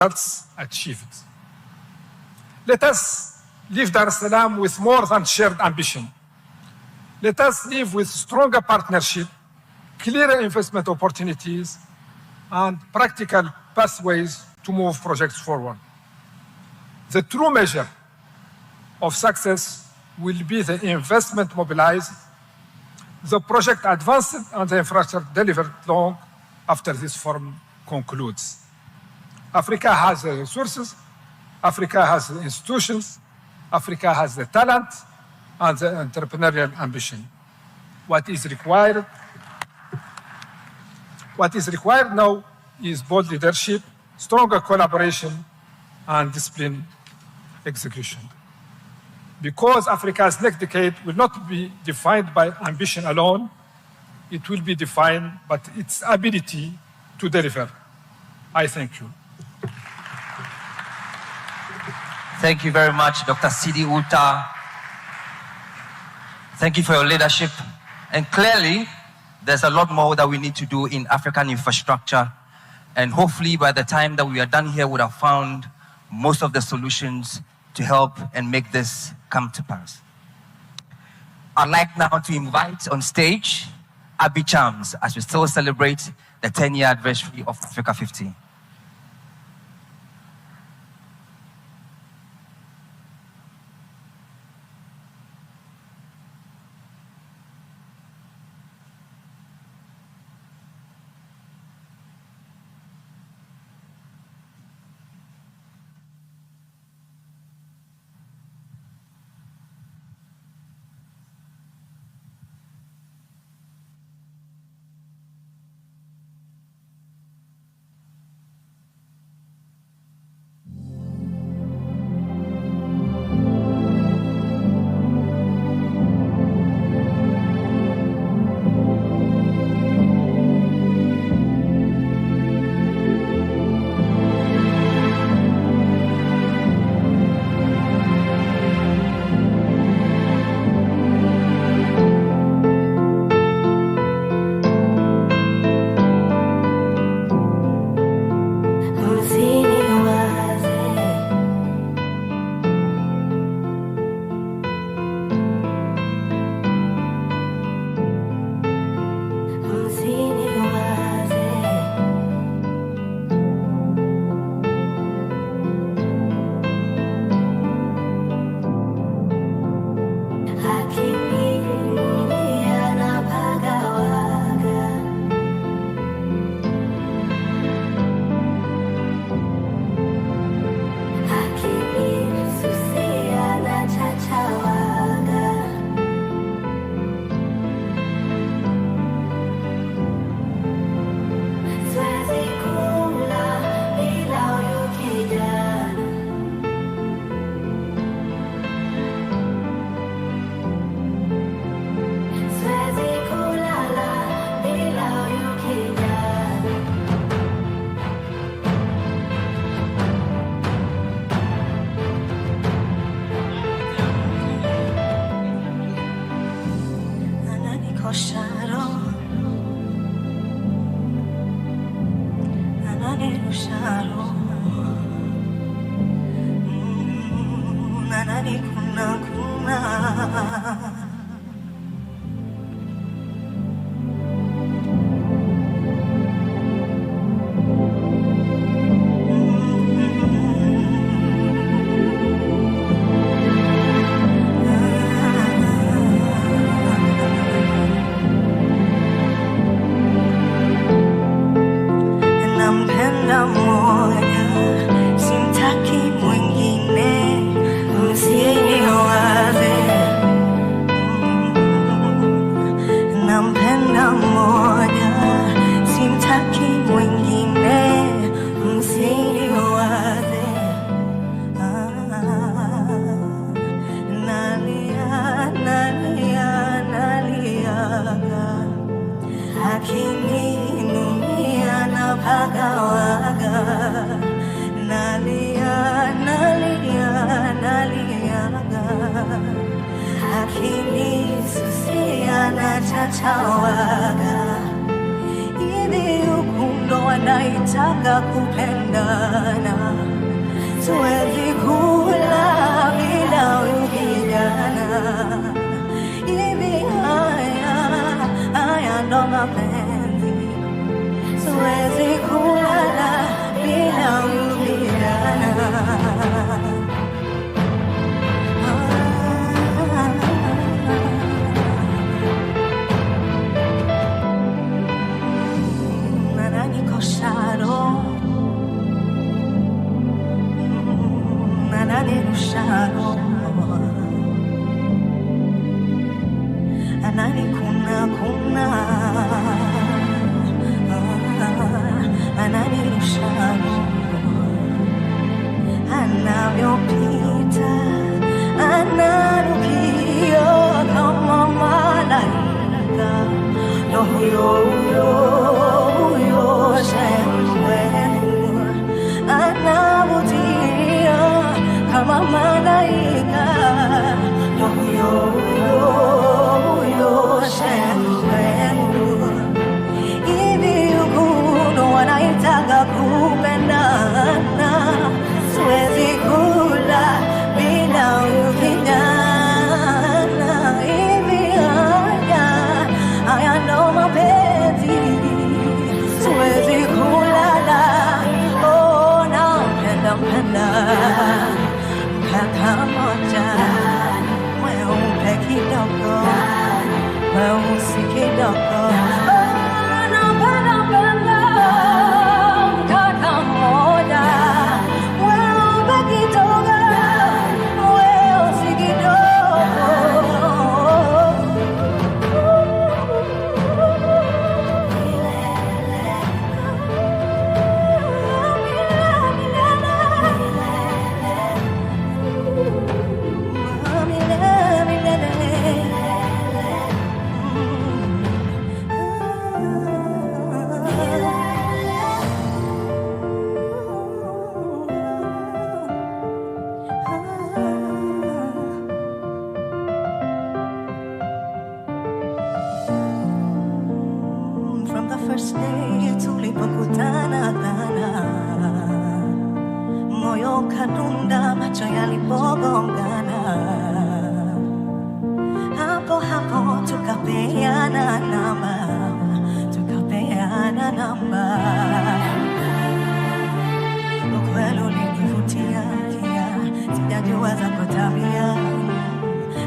results achieved. Let us leave Dar es Salaam with more than shared ambition. Let us live with stronger partnership, clearer investment opportunities, and practical pathways to move projects forward. The true measure of success will be the investment mobilized, the project advanced, and the infrastructure delivered long after this forum concludes. Africa has the resources, Africa has the institutions, Africa has the talent and the entrepreneurial ambition. What is required now is bold leadership, stronger collaboration, and disciplined execution. Because Africa's next decade will not be defined by ambition alone, it will be defined by its ability to deliver. I thank you. Thank you very much, Dr. Sidi Uta. Thank you for your leadership. And clearly, there's a lot more that we need to do in African infrastructure. And hopefully, by the time that we are done here, we would have found most of the solutions to help and make this come to pass. I'd like now to invite on stage Abby Chams as we still celebrate the 10-year anniversary of Africa50. Chachawaga, ili ukundo wanaitaka kupendana. Siwezi kula bila ukijana. Hivi haya ndo mapenzi. Siwezi kulala bila ukijana. Anavyopita ananukia kama malaika, na huyo anavutia kama malaika, na huyo hivi uguno wanaitaka kupendana. Siwezi kula bila ukijana. Hivi haya ndo mapenzi. Siwezi kulala, nampenda mpaka moja, mweupe kidogo, mweusi kidogo. Nampenda mpaka moja, mweupe kidogo, mweusi kidogo. From the first day tulipokutana, moyo kadunda, macho yalipogongana, hapo tukapeana namba. Ukweli ulinivutia, sijajua zako tabia,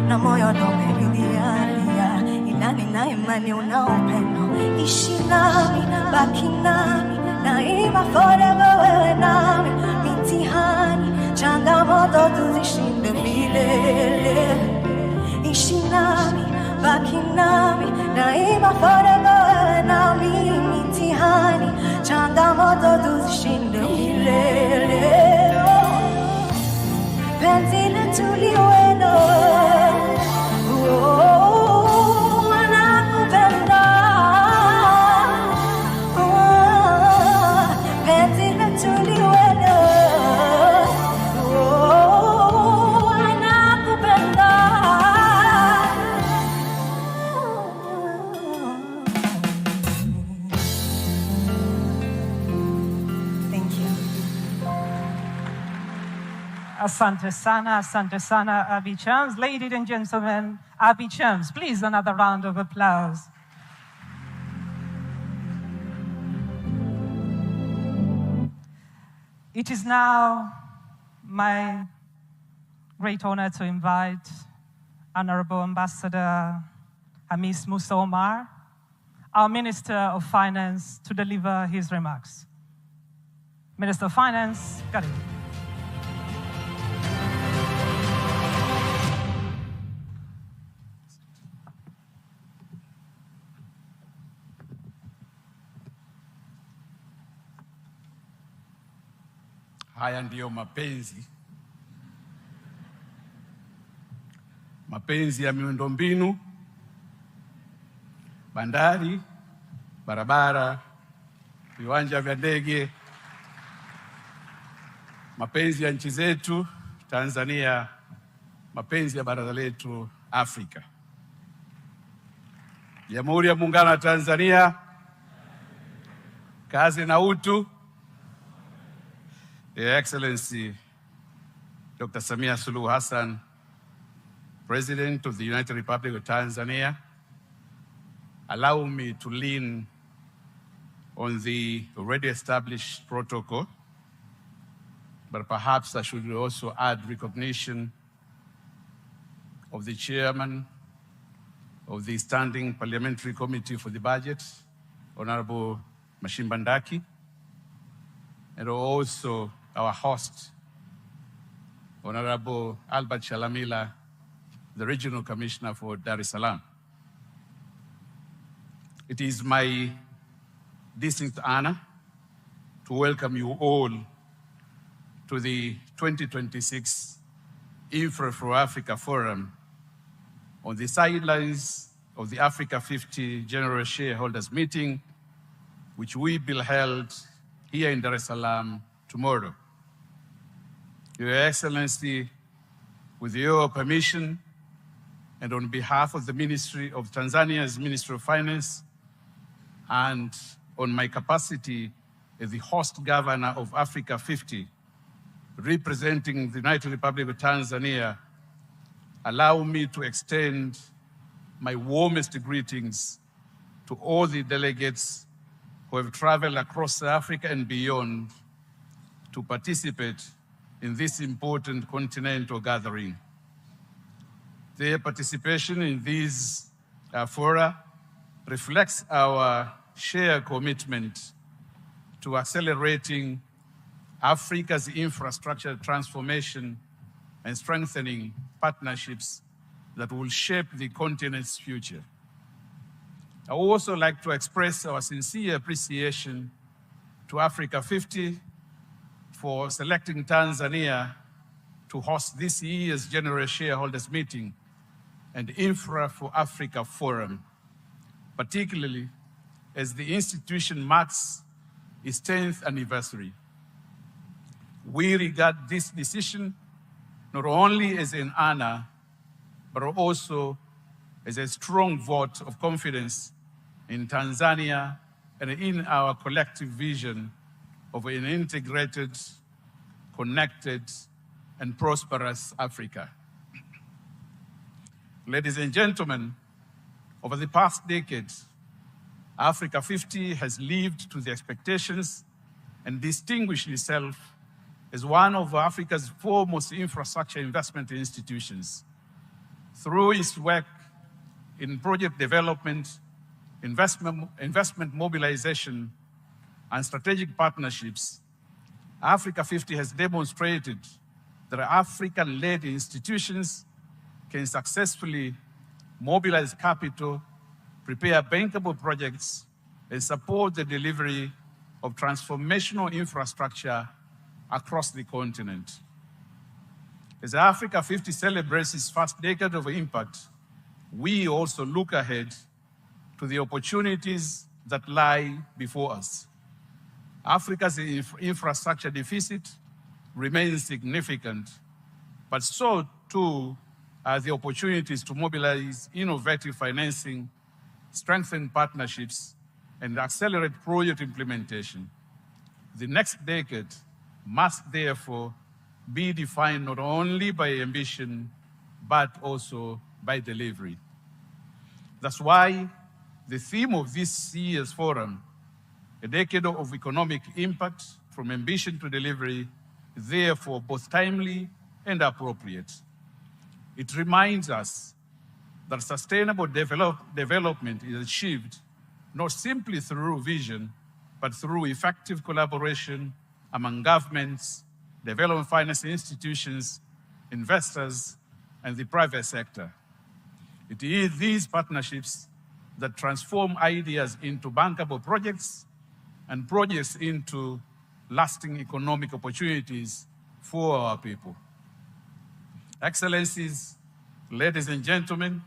na moyo ndo umenilia, ila nina imani una upendo. Ishi nami, baki nami, daima forever wewe nami. Mitihani, changamoto tuzishinde milele. Ishi nami, baki nami, daima forever wewe nami. Mitihani, changamoto tuzishinde milele. Penzi letu liweno, Asante sana, Abby Chams. Ladies and gentlemen, Abby Chams, please another round of applause. It is now my great honor to invite Honorable Ambassador Hamis Musa Omar, our Minister of Finance, to deliver his remarks. Minister of Finance, karibu. Haya ndiyo mapenzi ya miundombinu, bandari, barabara, viwanja vya ndege, mapenzi ya nchi zetu Tanzania, mapenzi ya bara letu Afrika. Jamhuri ya Muungano wa Tanzania, Kazi na utu. Your Excellency, Dr. Samia Suluhu Hassan, President of the United Republic of Tanzania, allow me to lean on the already established protocol, but perhaps I should also add recognition of the chairman of the Standing Parliamentary Committee for the Budget, Honorable Mashimbandaki, and also our host, Honorable Albert Shalamila, the Regional Commissioner for Dar es Salaam. It is my distinct honor to welcome you all to the 2026 Infra for Africa Forum on the sidelines of the Africa50 General Shareholders Meeting, which will be held here in Dar es Salaam tomorrow. Your Excellency, with your permission, and on behalf of the Ministry of Tanzania's Ministry of Finance, and on my capacity as the host governor of Africa50, representing the United Republic of Tanzania, allow me to extend my warmest greetings to all the delegates who have traveled across Africa and beyond to participate in this important continental gathering. Their participation in these fora reflects our shared commitment to accelerating Africa's infrastructure transformation and strengthening partnerships that will shape the continent's future. I would also like to express our sincere appreciation to Africa50 for selecting Tanzania to host this year's General Shareholders Meeting and Infra for Africa Forum, particularly as the institution marks its 10th anniversary. We regard this decision not only as an honor, but also as a strong vote of confidence in Tanzania and in our collective vision of an integrated, connected, and prosperous Africa. Ladies and gentlemen, over the past decade, Africa50 has lived to the expectations and distinguished itself as one of Africa's foremost infrastructure investment institutions. Through its work in project development, investment mobilization, and strategic partnerships, Africa50 has demonstrated that African-led institutions can successfully mobilize capital, prepare bankable projects, and support the delivery of transformational infrastructure across the continent. As Africa50 celebrates its first decade of impact, we also look ahead to the opportunities that lie before us. Africa's infrastructure deficit remains significant, but so too are the opportunities to mobilize innovative financing, strengthen partnerships, and accelerate project implementation. The next decade must therefore be defined not only by ambition, but also by delivery. That's why the theme of this year's forum, a decade of economic impact from ambition to delivery, is therefore both timely and appropriate. It reminds us that sustainable development is achieved not simply through vision, but through effective collaboration among governments, development finance institutions, investors, and the private sector. It is these partnerships that transform ideas into bankable projects and projects into lasting economic opportunities for our people. Excellencies, ladies and gentlemen,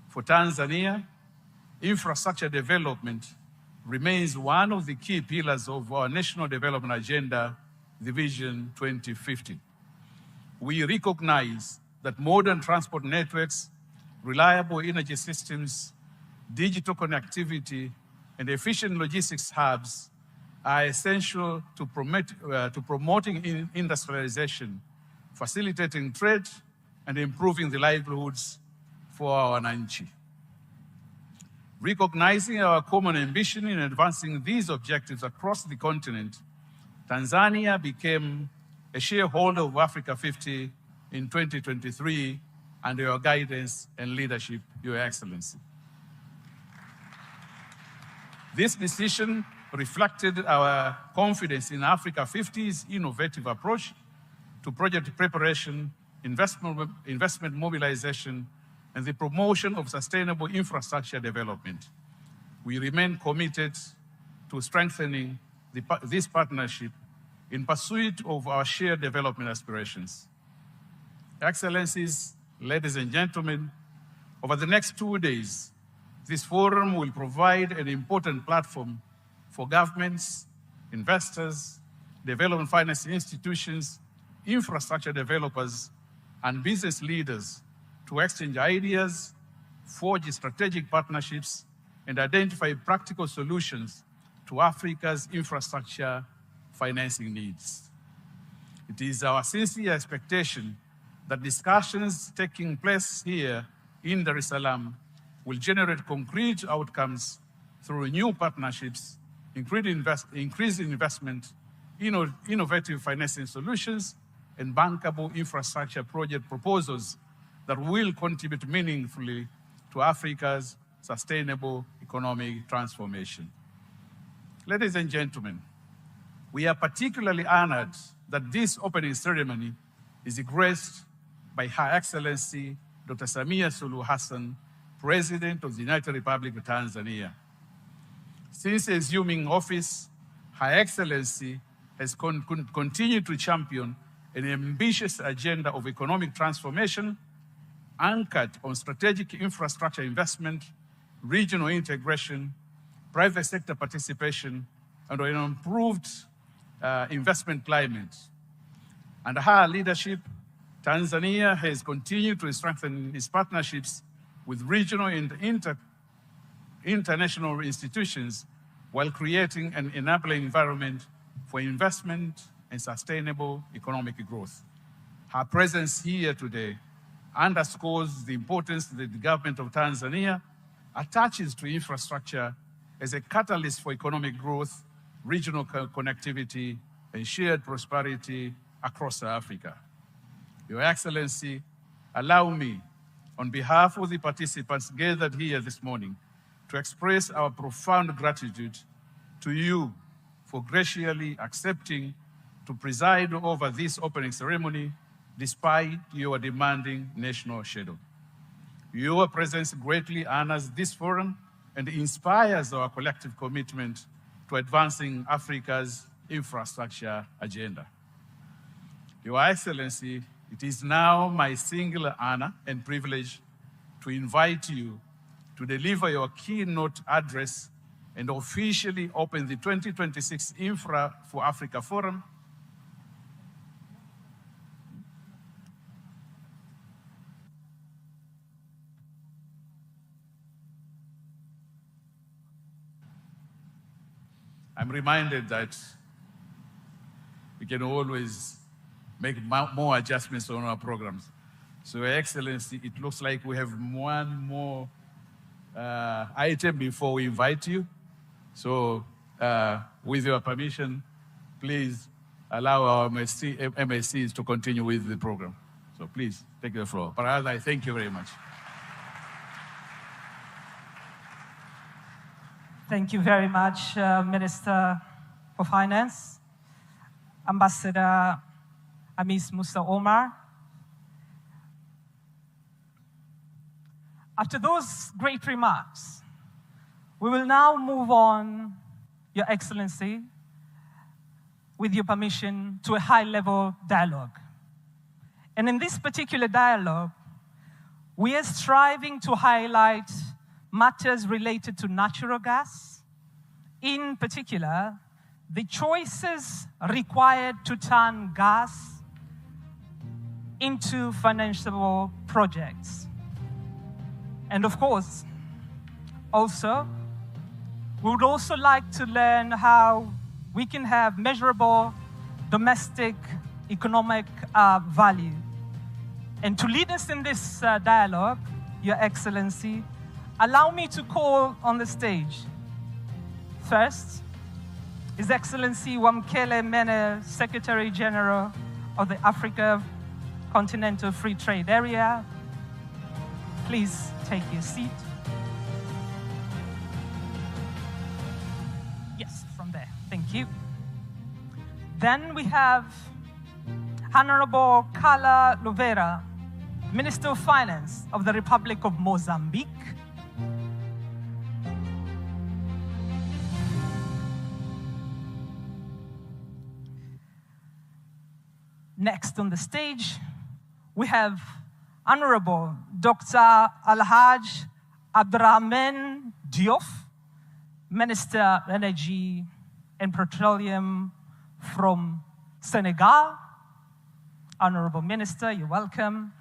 for Tanzania, infrastructure development remains one of the key pillars of our national development agenda, the Vision 2050. We recognize that modern transport networks, reliable energy systems, digital connectivity, and efficient logistics hubs are essential to promoting industrialization, facilitating trade, and improving the livelihoods for our wananchi. Recognizing our common ambition in advancing these objectives across the continent, Tanzania became a shareholder of Africa50 in 2023 under your guidance and leadership, Your Excellency. This decision reflected our confidence in Africa50's innovative approach to project preparation, investment mobilization, and the promotion of sustainable infrastructure development. We remain committed to strengthening this partnership in pursuit of our shared development aspirations. Excellencies, ladies and gentlemen, over the next 2 days, this forum will provide an important platform for governments, investors, development finance institutions, infrastructure developers, and business leaders to exchange ideas, forge strategic partnerships, and identify practical solutions to Africa's infrastructure financing needs. It is our sincere expectation that discussions taking place here in Dar es Salaam will generate concrete outcomes through new partnerships, increased investment, innovative financing solutions, and bankable infrastructure project proposals that will contribute meaningfully to Africa's sustainable economic transformation. Ladies and gentlemen, we are particularly honored that this opening ceremony is graced by Her Excellency Dr. Samia Suluhu Hassan, President of the United Republic of Tanzania. Since assuming office, Her Excellency has continued to champion an ambitious agenda of economic transformation anchored on strategic infrastructure investment, regional integration, private sector participation, and an improved investment climate. Under her leadership, Tanzania has continued to strengthen its partnerships with regional and international institutions while creating an enabling environment for investment and sustainable economic growth. Her presence here today underscores the importance that the government of Tanzania attaches to infrastructure as a catalyst for economic growth, regional connectivity, and shared prosperity across Africa. Your Excellency, allow me, on behalf of the participants gathered here this morning, to express our profound gratitude to you for graciously accepting to preside over this opening ceremony despite your demanding national schedule. Your presence greatly honors this forum and inspires our collective commitment to advancing Africa's infrastructure agenda. Your Excellency, it is now my singular honor and privilege to invite you to deliver your keynote address and officially open the 2026 Infra for Africa Forum. I'm reminded that we can always make more adjustments on our programs. So, Your Excellency, it looks like we have one more item before we invite you. So, with your permission, please allow our MSCs to continue with the program. So please, take the floor. Parada, I thank you very much. Thank you very much, Minister for Finance, Ambassador Hamis Musa Omar. After those great remarks, we will now move on, Your Excellency, with your permission, to a high-level dialogue. And in this particular dialogue, we are striving to highlight matters related to natural gas, in particular, the choices required to turn gas into financeable projects. And of course, also, we would also like to learn how we can have measurable domestic economic value. And to lead us in this dialogue, Your Excellency, allow me to call on the stage. First, His Excellency Wamkele Mene, Secretary General of the Africa Continental Free Trade Area. Please take your seat. Yes, from there. Thank you. Then we have Honorable Carla Louveira, Minister of Finance of the Republic of Mozambique. Next on the stage, we have Honorable Dr. Alhaj Abdrahman Diouf, Minister of Energy and Petroleum from Senegal. Honorable Minister, you're welcome.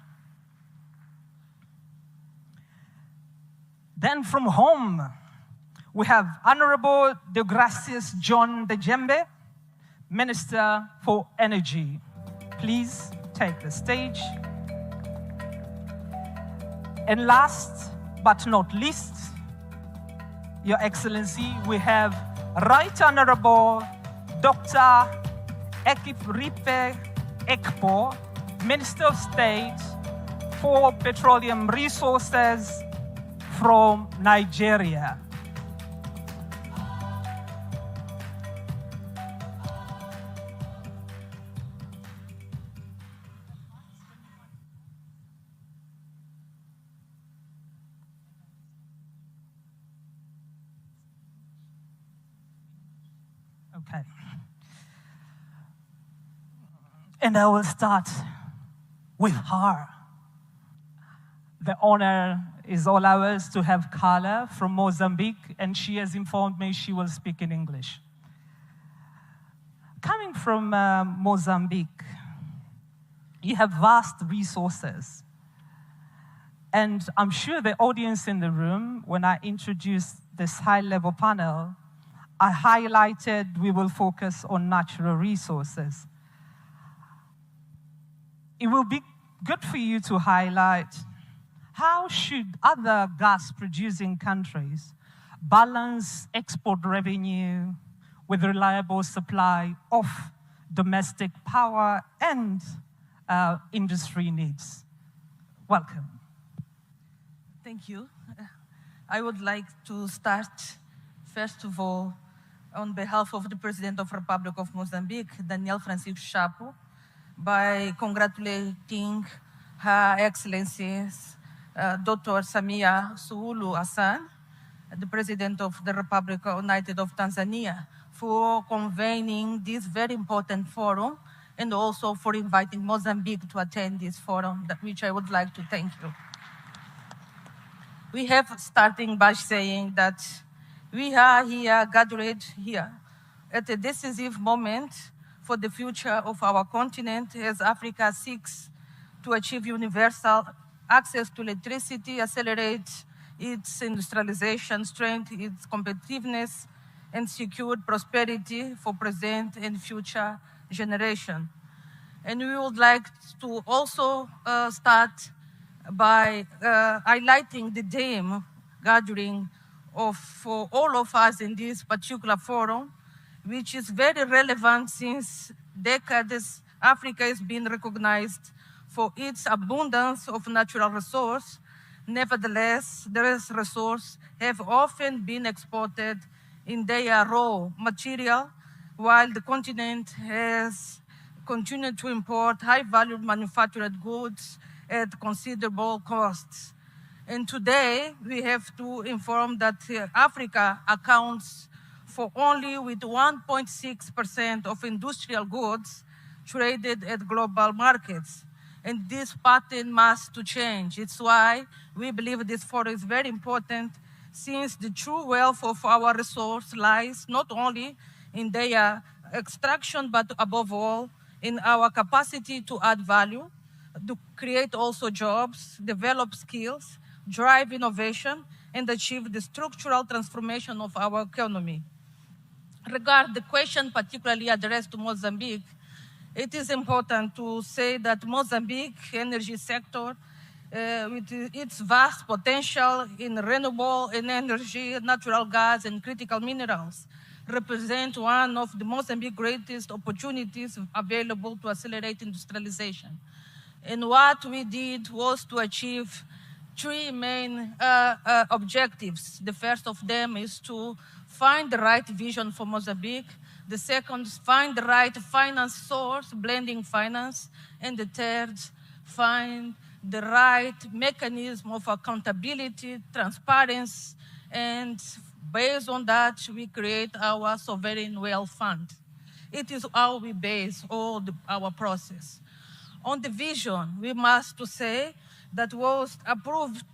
Then from home, we have Honorable Deogracias John Dejembe, Minister for Energy. Please take the stage. And last but not least, Your Excellency, we have Right Honorable Dr. Akifungua Ekpo, Minister of State for Petroleum Resources from Nigeria. Okay. And I will start with her. The honor is all ours to have Carla from Mozambique, and she has informed me she will speak in English. Coming from Mozambique, you have vast resources. And I'm sure the audience in the room, when I introduced this high-level panel, I highlighted we will focus on natural resources. It will be good for you to highlight how should other gas-producing countries balance export revenue with reliable supply of domestic power and industry needs. Welcome. Thank you. I would like to start, first of all, on behalf of the President of the Republic of Mozambique, Daniel Francisco Chapo, by congratulating Her Excellencies Dr. Samia Suluhu Hassan, the President of the Republic United of Tanzania, for convening this very important forum and also for inviting Mozambique to attend this forum, which I would like to thank you. We have starting by saying that we are here, gathered here, at a decisive moment for the future of our continent as Africa seeks to achieve universal access to electricity, accelerate its industrialization, strengthen its competitiveness, and secure prosperity for present and future generations. And we would like to also start by highlighting the theme gathering for all of us in this particular forum, which is very relevant since decades. Africa is being recognized for its abundance of natural resources. Nevertheless, these resources have often been exported in their raw material, while the continent has continued to import high-value manufactured goods at considerable costs. And today, we have to inform that Africa accounts for only with 1.6% of industrial goods traded at global markets. And this pattern must to change. It's why we believe this forum is very important, since the true wealth of our resource lies not only in their extraction, but above all, in our capacity to add value, to create also jobs, develop skills, drive innovation, and achieve the structural transformation of our economy. regard the question particularly addressed to Mozambique, it is important to say that Mozambique energy sector, with its vast potential in renewable energy, natural gas, and critical minerals, represent one of the Mozambique's greatest opportunities available to accelerate industrialization. And what we did was to achieve three main objectives. The first of them is to find the right vision for Mozambique. The second is find the right finance source, blending finance. And the third, find the right mechanism of accountability, transparency, and based on that, we create our sovereign wealth fund. It is how we base all our process. On the vision, we must say that was approved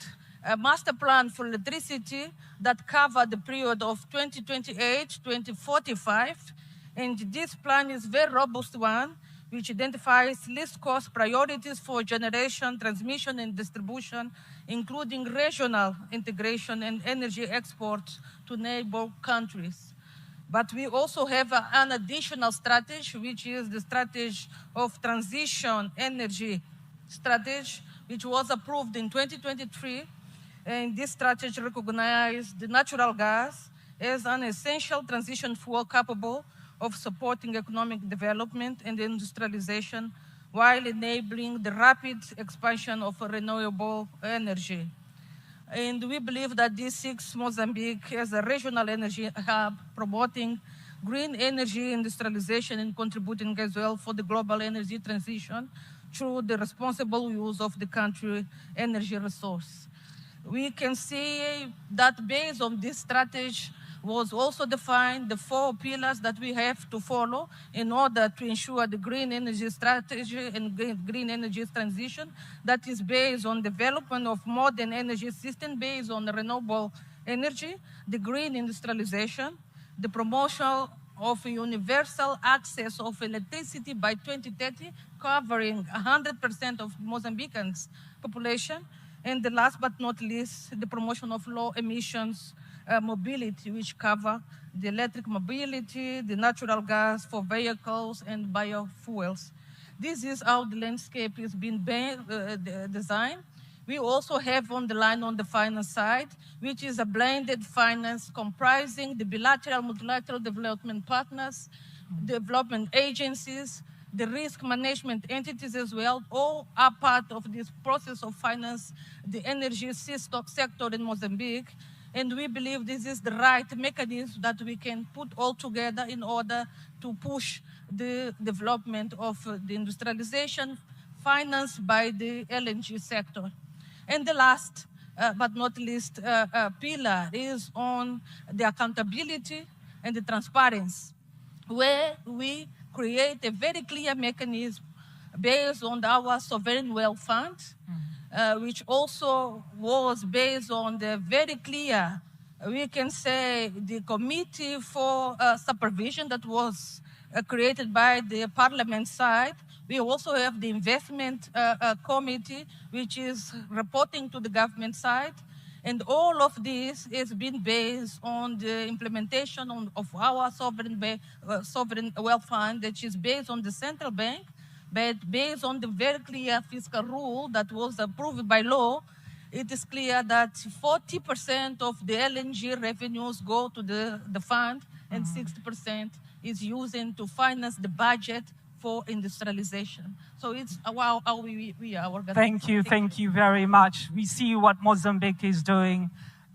a master plan for electricity that covered the period of 2028-2045. And this plan is a very robust one, which identifies least cost priorities for generation, transmission, and distribution, including regional integration and energy exports to neighbor countries. But we also have an additional strategy, which is the strategy of transition energy strategy, which was approved in 2023. And this strategy recognized the natural gas as an essential transition fuel capable of supporting economic development and industrialization while enabling the rapid expansion of renewable energy. And we believe that this seeks Mozambique as a regional energy hub, promoting green energy industrialization and contributing as well for the global energy transition through the responsible use of the country's energy resource. We can see that based on this strategy was also defined the 4 pillars that we have to follow in order to ensure the green energy strategy and green energy transition that is based on development of modern energy system based on renewable energy, the green industrialization, the promotion of universal access of electricity by 2030, covering 100% of Mozambicans' population, and the last but not least, the promotion of low emissions mobility, which cover the electric mobility, the natural gas for vehicles, and biofuels. This is how the landscape is being designed. We also have on the line on the finance side, which is a blended finance comprising the bilateral, multilateral development partners, development agencies, the risk management entities as well, all are part of this process of finance, the energy sector in Mozambique. And we believe this is the right mechanism that we can put all together in order to push the development of the industrialization financed by the LNG sector. And the last but not least pillar is on the accountability and the transparency, where we create a very clear mechanism based on our sovereign wealth fund, which also was based on the very clear, we can say, the committee for supervision that was created by the parliament side. We also have the investment committee, which is reporting to the government side. And all of this is being based on the implementation of our sovereign wealth fund, which is based on the central bank, but based on the very clear fiscal rule that was approved by law. It is clear that 40% of the LNG revenues go to the fund, and 60% is using to finance the budget for industrialization. So it's how we are organized. Thank you very much. We see what Mozambique is doing.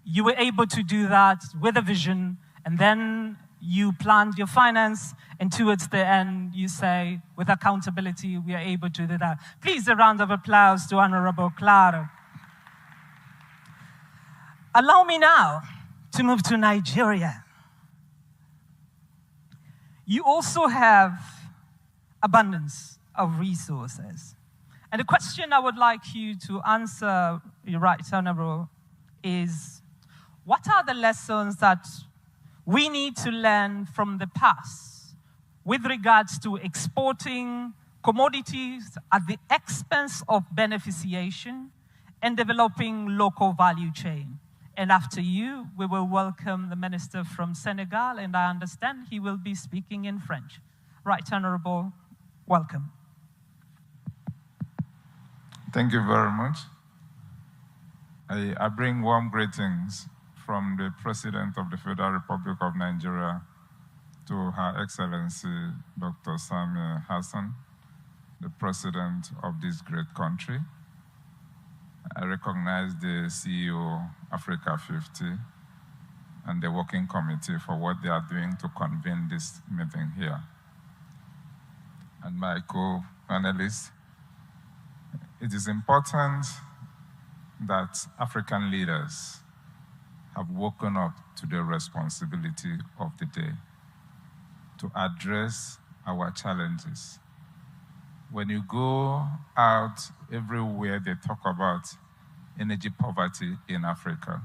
You were able to do that with a vision, and then you planned your finance, and towards the end, you say, with accountability, we are able to do that. Please, a round of applause to Honorable Claro. Allow me now to move to Nigeria. You also have abundance of resources. And the question I would like you to answer, your right honorable, is what are the lessons that we need to learn from the past with regards to exporting commodities at the expense of beneficiation and developing local value chain? And after you, we will welcome the minister from Senegal, and I understand he will be speaking in French. Right Honorable, welcome. Thank you very much. I bring warm greetings from the President of the Federal Republic of Nigeria to Her Excellency Dr. Samia Hassan, the President of this great country. I recognize the CEO Africa50 and the working committee for what they are doing to convene this meeting here. And my co-panelists, it is important that African leaders have woken up to the responsibility of the day to address our challenges. When you go out everywhere, they talk about energy poverty in Africa,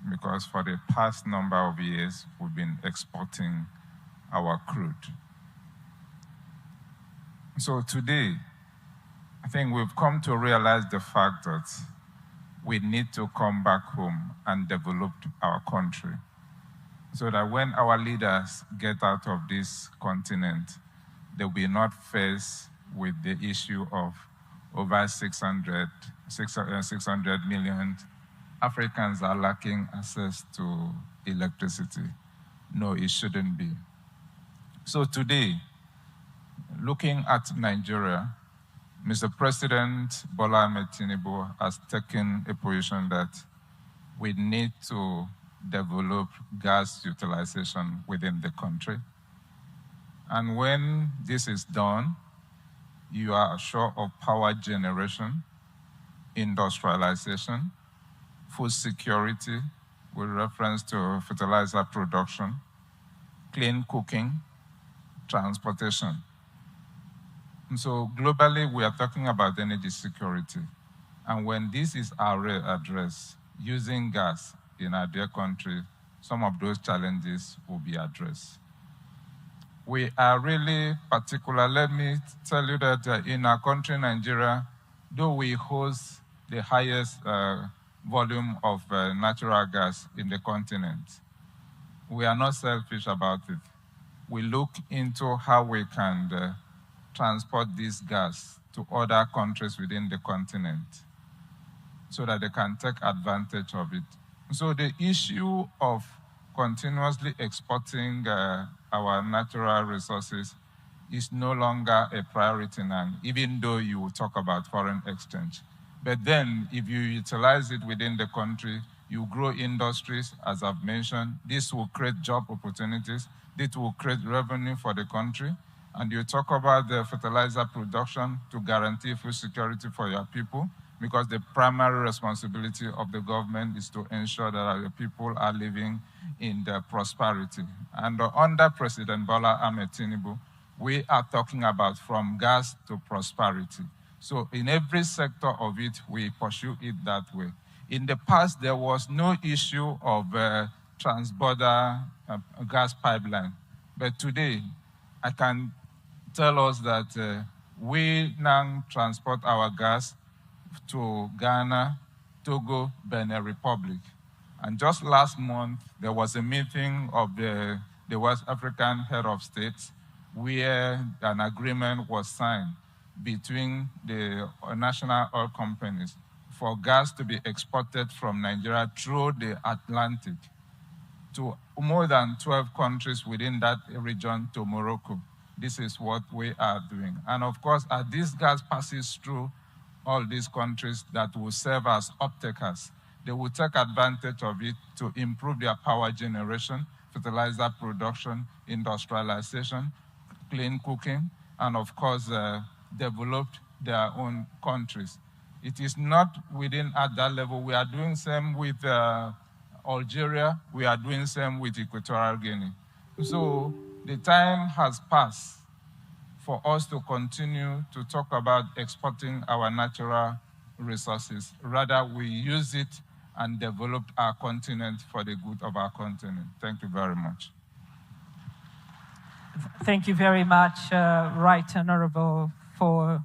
because for the past number of years, we've been exporting our crude. So today, I think we've come to realize the fact that we need to come back home and develop our country so that when our leaders get out of this continent, they will not face with the issue of over 600 million Africans are lacking access to electricity. No, it shouldn't be. So today, looking at Nigeria, Mr. President Bola Ahmed Tinubu has taken a position that we need to develop gas utilization within the country. And when this is done, you are sure of power generation, industrialization, food security with reference to fertilizer production, clean cooking, transportation. And so globally, we are talking about energy security. And when this is addressed, using gas in our dear country, some of those challenges will be addressed. We are really particular. Let me tell you that in our country, Nigeria, though we host the highest volume of natural gas in the continent, we are not selfish about it. We look into how we can transport this gas to other countries within the continent so that they can take advantage of it. So the issue of continuously exporting our natural resources is no longer a priority now, even though you talk about foreign exchange. But then if you utilize it within the country, you grow industries, as I've mentioned. This will create job opportunities. This will create revenue for the country. And you talk about the fertilizer production to guarantee food security for your people, because the primary responsibility of the government is to ensure that our people are living in the prosperity. And under President Bola Ahmed Tinubu, we are talking about from gas to prosperity. So in every sector of it, we pursue it that way. In the past, there was no issue of transborder gas pipeline. But today, I can tell us that we now transport our gas to Ghana, Togo, Benin Republic. And just last month, there was a meeting of the West African head of states where an agreement was signed between the national oil companies for gas to be exported from Nigeria through the Atlantic to more than 12 countries within that region to Morocco. This is what we are doing. And of course, as this gas passes through all these countries that will serve as off-takers, they will take advantage of it to improve their power generation, fertilizer production, industrialization, clean cooking, and of course, develop their own countries. It is not within at that level. We are doing same with Algeria. We are doing same with Equatorial Guinea. So the time has passed for us to continue to talk about exporting our natural resources. Rather, we use it and develop our continent for the good of our continent. Thank you very much. Thank you very much, Right Honorable, for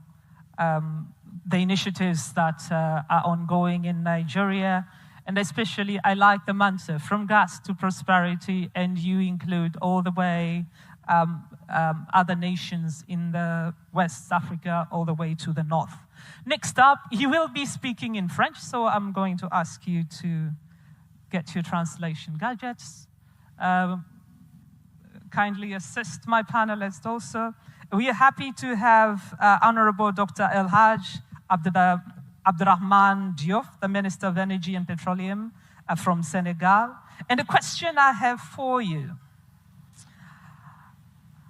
the initiatives that are ongoing in Nigeria. And especially, I like the mantra, from gas to prosperity, and you include all the way other nations in the West Africa, all the way to the north. Next up, he will be speaking in French, so I'm going to ask you to get your translation gadgets. Kindly assist my panelists also. We are happy to have Honorable Dr. El Haj Abdurrahman Diouf, the Minister of Energy and Petroleum from Senegal. And the question I have for you,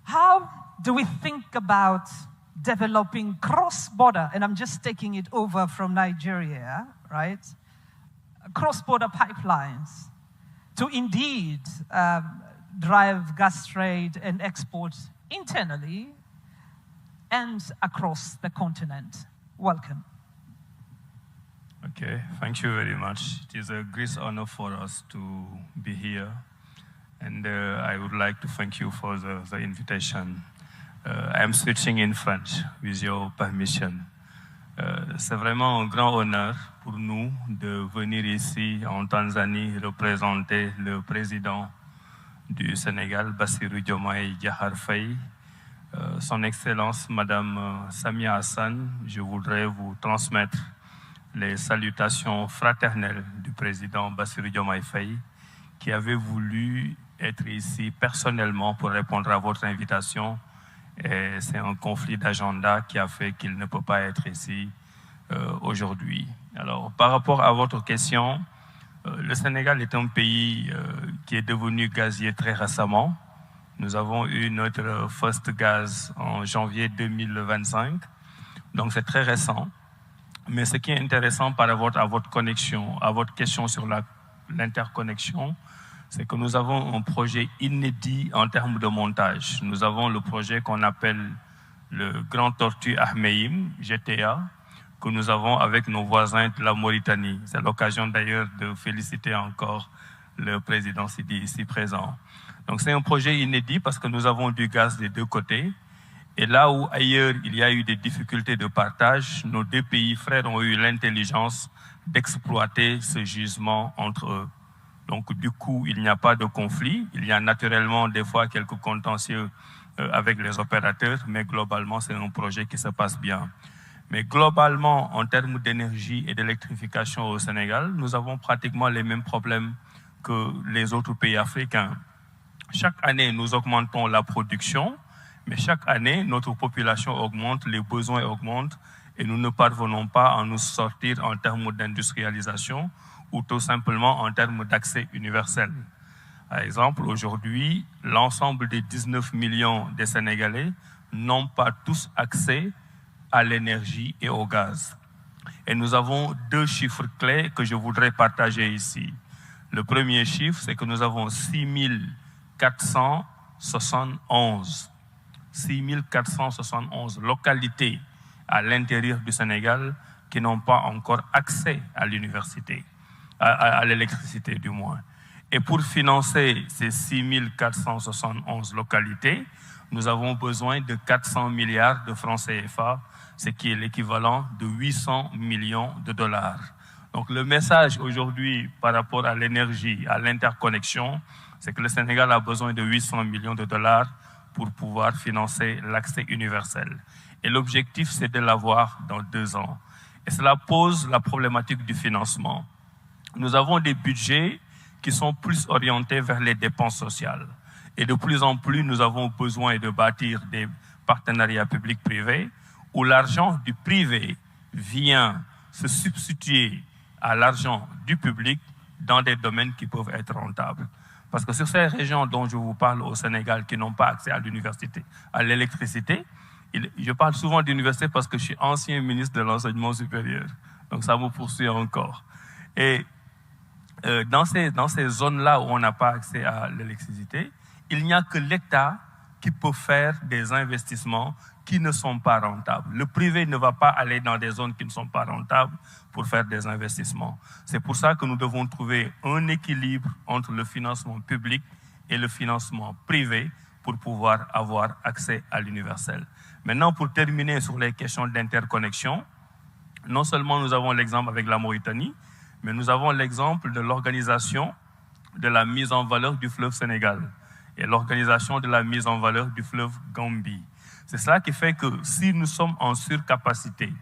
how do we think about developing cross-border, and I'm just taking it over from Nigeria, right? Cross-border pipelines to indeed drive gas trade and export internally and across the continent. Welcome. Okay, thank you very much. It is a great honor for us to be here. And I would like to thank you for the invitation. I am switching in French, with your permission. C'est vraiment un grand honneur pour nous de venir ici en Tanzanie représenter le président du Sénégal, Bassirou Diomaye Diakhar Faye, son Excellence Madame Samia Hassan. Je voudrais vous transmettre les salutations fraternelles du président Bassirou Diomaye Faye, qui avait voulu être ici personnellement pour répondre à votre invitation. Et c'est un conflit d'agenda qui a fait qu'il ne peut pas être ici aujourd'hui. Alors, par rapport à votre question, le Sénégal est un pays qui est devenu gazier très récemment. Nous avons eu notre first gaz en janvier 2025, donc c'est très récent. Mais ce qui est intéressant par rapport à votre connexion, à votre question sur l'interconnexion, c'est que nous avons un projet inédit en termes de montage. Nous avons le projet qu'on appelle le Grand Tortue Ahmeyim, GTA, que nous avons avec nos voisins de la Mauritanie. C'est l'occasion d'ailleurs de féliciter encore le président Sidi ici présent. Donc c'est un projet inédit parce que nous avons du gaz des deux côtés. Et là où ailleurs il y a eu des difficultés de partage, nos deux pays frères ont eu l'intelligence d'exploiter ce gisement entre eux. Donc du coup, il n'y a pas de conflit. Il y a naturellement des fois quelques contentieux avec les opérateurs, mais globalement, c'est un projet qui se passe bien. Mais globalement, en termes d'énergie et d'électrification au Sénégal, nous avons pratiquement les mêmes problèmes que les autres pays africains. Chaque année, nous augmentons la production, mais chaque année, notre population augmente, les besoins augmentent, et nous ne parvenons pas à nous sortir en termes d'industrialisation ou tout simplement en termes d'accès universel. Par exemple, aujourd'hui, l'ensemble des 19 millions de Sénégalais n'ont pas tous accès à l'énergie et au gaz. Et nous avons deux chiffres clés que je voudrais partager ici. Le premier chiffre, c'est que nous avons 6471 localités à l'intérieur du Sénégal qui n'ont pas encore accès à l'université, à l'électricité du moins. Et pour financer ces 6471 localités, nous avons besoin de 400 milliards de francs CFA, ce qui est l'équivalent de 800 millions de dollars. Donc le message aujourd'hui par rapport à l'énergie, à l'interconnexion, c'est que le Sénégal a besoin de 800 millions de dollars pour pouvoir financer l'accès universel. Et l'objectif, c'est de l'avoir dans 2 ans. Et cela pose la problématique du financement. Nous avons des budgets qui sont plus orientés vers les dépenses sociales. Et de plus en plus, nous avons besoin de bâtir des partenariats publics-privés où l'argent du privé vient se substituer à l'argent du public dans des domaines qui peuvent être rentables. Parce que sur ces régions dont je vous parle au Sénégal qui n'ont pas accès à l'université, à l'électricité, je parle souvent d'université parce que je suis ancien ministre de l'enseignement supérieur. Donc ça me poursuit encore. Et dans ces zones-là où on n'a pas accès à l'électricité, il n'y a que l'État qui peut faire des investissements qui ne sont pas rentables. Le privé ne va pas aller dans des zones qui ne sont pas rentables pour faire des investissements. C'est pour ça que nous devons trouver un équilibre entre le financement public et le financement privé pour pouvoir avoir accès à l'universel. Maintenant, pour terminer sur les questions d'interconnexion, non seulement nous avons l'exemple avec la Mauritanie, Mais nous avons l'exemple de l'organisation de la mise en valeur du fleuve Sénégal et l'organisation de la mise en valeur du fleuve Gambie. C'est cela qui fait que si nous sommes en surcapacité,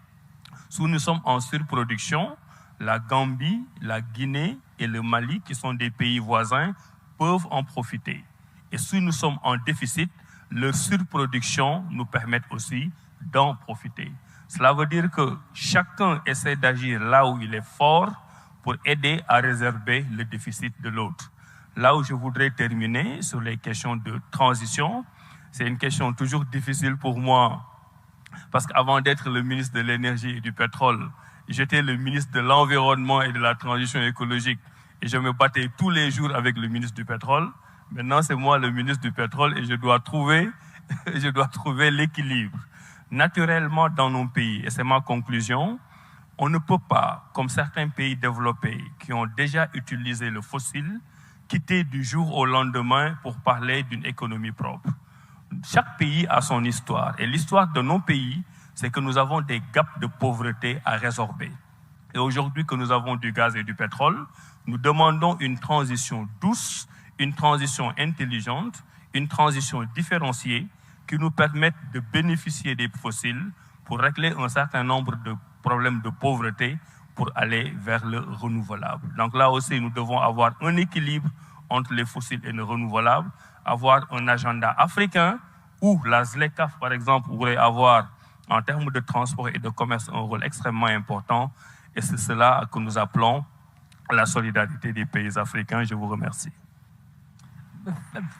si nous sommes en surproduction, la Gambie, la Guinée et le Mali, qui sont des pays voisins, peuvent en profiter. Et si nous sommes en déficit, leur surproduction nous permet aussi d'en profiter. Cela veut dire que chacun essaie d'agir là où il est fort pour aider à réserver le déficit de l'autre. Là où je voudrais terminer sur les questions de transition, c'est une question toujours difficile pour moi, parce qu'avant d'être le ministre de l'énergie et du pétrole, j'étais le ministre de l'environnement et de la transition écologique, et je me battais tous les jours avec le ministre du pétrole. Maintenant, c'est moi le ministre du pétrole et je dois trouver l'équilibre. Naturellement, dans nos pays, et c'est ma conclusion, on ne peut pas, comme certains pays développés qui ont déjà utilisé le fossile, quitter du jour au lendemain pour parler d'une économie propre. Chaque pays a son histoire. Et l'histoire de nos pays, c'est que nous avons des gaps de pauvreté à résorber. Et aujourd'hui que nous avons du gaz et du pétrole, nous demandons une transition douce, une transition intelligente, une transition différenciée qui nous permette de bénéficier des fossiles pour régler un certain nombre de problèmes de pauvreté pour aller vers le renouvelable. Donc là aussi, nous devons avoir un équilibre entre les fossiles et le renouvelable, avoir un agenda africain où la ZLECAf, par exemple, pourrait avoir, en termes de transport et de commerce, un rôle extrêmement important. Et c'est cela que nous appelons la solidarité des pays africains. Je vous remercie.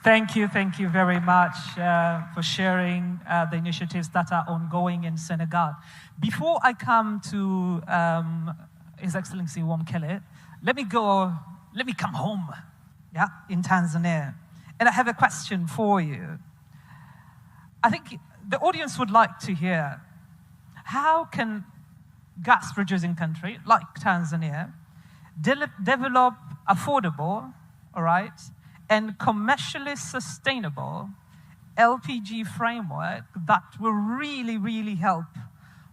Thank you very much for sharing the initiatives that are ongoing in Senegal. Before I come to His Excellency Wamkele, let me come home, in Tanzania. And I have a question for you. I think the audience would like to hear, how can gas-producing country like Tanzania develop affordable, all right, and commercially sustainable LPG framework that will really, really help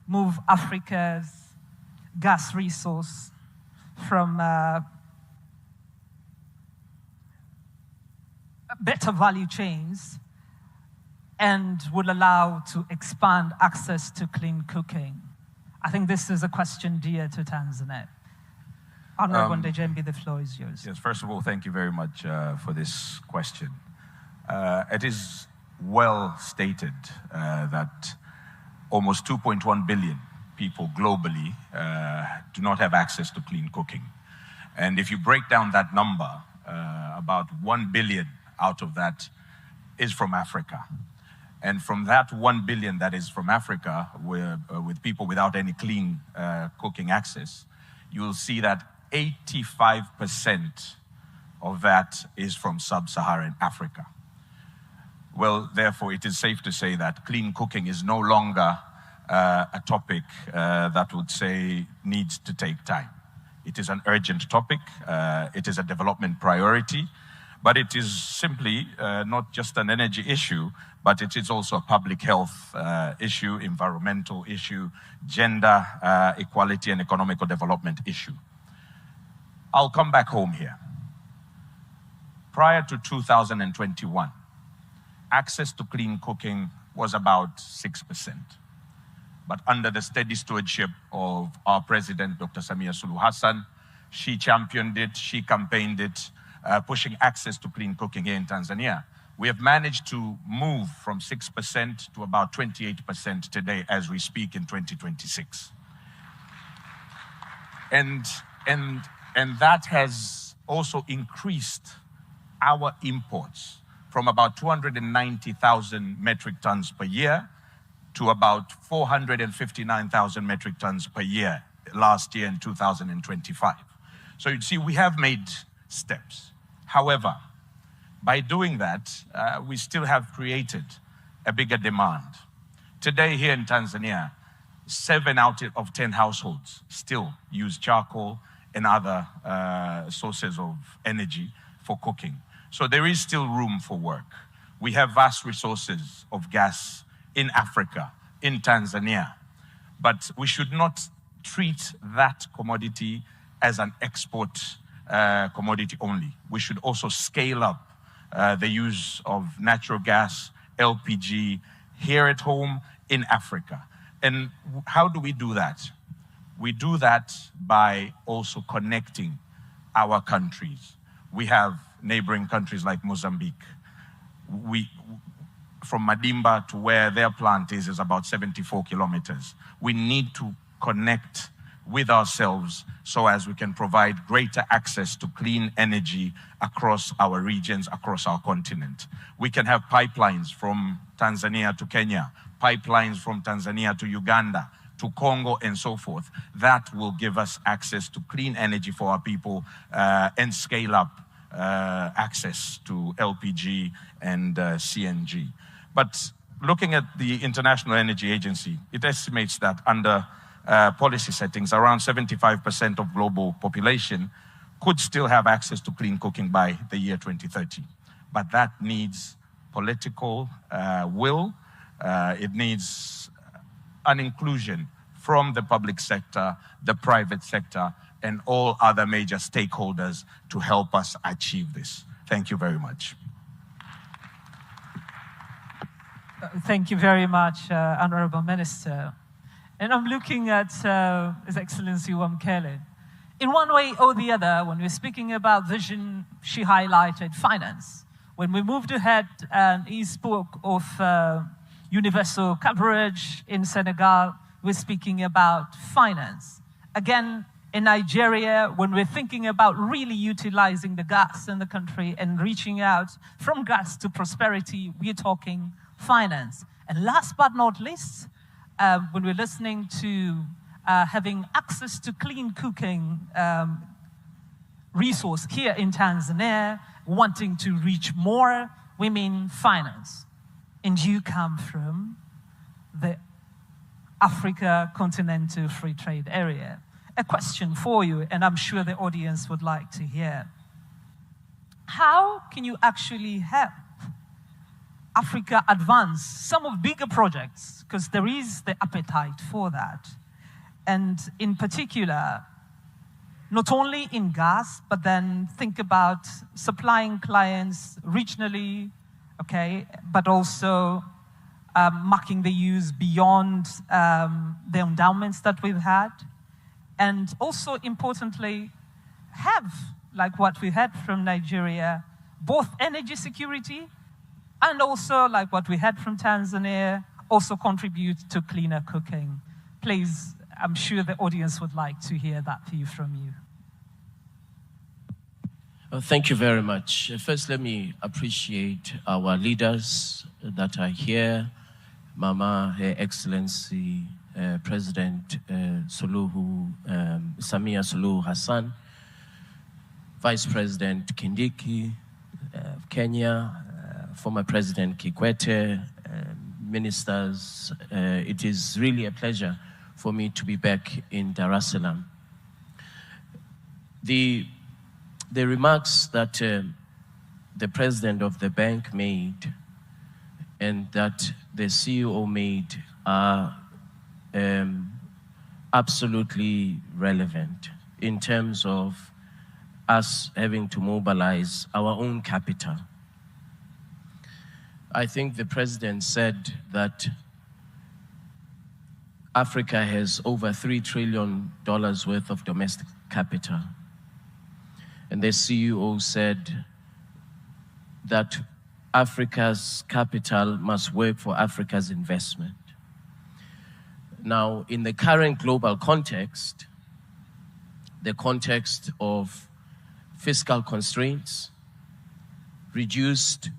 move Africa's gas resource from better value chains and would allow to expand access to clean cooking? I think this is a question dear to Tanzania. Honorable Ndejembi, the floor is yours. Yes, first of all, thank you very much for this question. It is well stated that almost 2.1 billion people globally do not have access to clean cooking. And if you break down that number, about 1 billion out of that is from Africa. And from that 1 billion that is from Africa, with people without any clean cooking access, you will see that 85% of that is from sub-Saharan Africa. Well, therefore, it is safe to say that clean cooking is no longer a topic that would say needs to take time. It is an urgent topic. It is a development priority. But it is simply not just an energy issue, but it is also a public health issue, environmental issue, gender equality and economical development issue. I'll come back home here. Prior to 2021, access to clean cooking was about 6%. But under the steady stewardship of our president, Dr. Samia Suluhu Hassan, she championed it, she campaigned it, pushing access to clean cooking here in Tanzania. We have managed to move from 6% to about 28% today as we speak in 2026. And that has also increased our imports from about 290,000 metric tons per year to about 459,000 metric tons per year last year in 2025. So you see, we have made steps. However, by doing that, we still have created a bigger demand. Today here in Tanzania, 7 out of 10 households still use charcoal and other sources of energy for cooking. So there is still room for work. We have vast resources of gas in Africa, in Tanzania, but we should not treat that commodity as an export commodity only. We should also scale up the use of natural gas, LPG, here at home in Africa. And how do we do that? We do that by also connecting our countries. We have neighboring countries like Mozambique. From Madimba to where their plant is about 74 kilometers. We need to connect with ourselves so as we can provide greater access to clean energy across our regions, across our continent. We can have pipelines from Tanzania to Kenya, pipelines from Tanzania to Uganda, to Congo, and so forth. That will give us access to clean energy for our people and scale up access to LPG and CNG. But looking at the International Energy Agency, it estimates that under policy settings, around 75% of global population could still have access to clean cooking by the year 2030. But that needs political will. It needs an inclusion from the public sector, the private sector, and all other major stakeholders to help us achieve this. Thank you very much. Thank you very much, Honorable Minister. And I'm looking at His Excellency Wamkele. In one way or the other, when we're speaking about vision, she highlighted finance. When we moved ahead, he spoke of universal coverage in Senegal. We're speaking about finance. Again, in Nigeria, when we're thinking about really utilizing the gas in the country and reaching out from gas to prosperity, we're talking finance. And last but not least, when we're listening to having access to clean cooking resource here in Tanzania, wanting to reach more, we mean finance. And you come from the Africa Continental Free Trade Area. A question for you, and I'm sure the audience would like to hear. How can you actually help Africa advance some of bigger projects? Because there is the appetite for that. And in particular, not only in gas, but then think about supplying clients regionally, okay, but also marking the use beyond the endowments that we've had. And also importantly, have, like what we had from Nigeria, both energy security and also, like what we had from Tanzania, also contribute to cleaner cooking. Please, I'm sure the audience would like to hear that view from you. Thank you very much. First, let me appreciate our leaders that are here. Mama, Her Excellency, President Samia Suluhu Hassan, Vice President Kindiki of Kenya, former President Kikwete, ministers. It is really a pleasure for me to be back in Dar es Salaam. The remarks that the president of the bank made and that the CEO made are absolutely relevant in terms of us having to mobilize our own capital. I think the president said that Africa has over $3 trillion worth of domestic capital. And the CEO said that Africa's capital must work for Africa's investment. Now, in the current global context, the context of fiscal constraints, reduced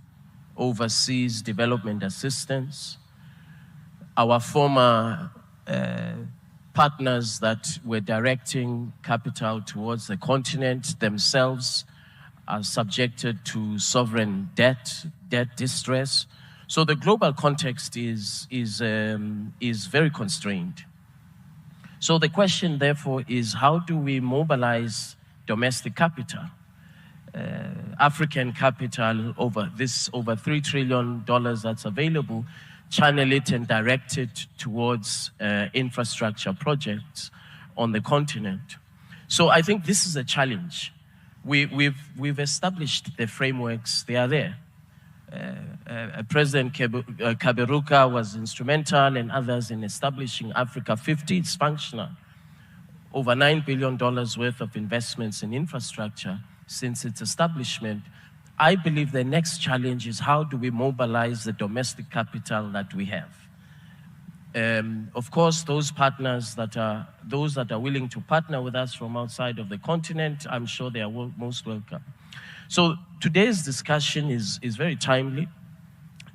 overseas development assistance, our former partners that were directing capital towards the continent themselves are subjected to sovereign debt distress. So the global context is very constrained. So the question, therefore, is how do we mobilize domestic capital? African capital, over $3 trillion that's available, channel it and direct it towards infrastructure projects on the continent. So I think this is a challenge. We've established the frameworks, they are there. President Kaberuka was instrumental and others in establishing Africa50. It's functional. Over $9 billion worth of investments in infrastructure since its establishment. I believe the next challenge is how do we mobilize the domestic capital that we have? Of course, those partners that are willing to partner with us from outside of the continent, I'm sure they are most welcome. So today's discussion is very timely.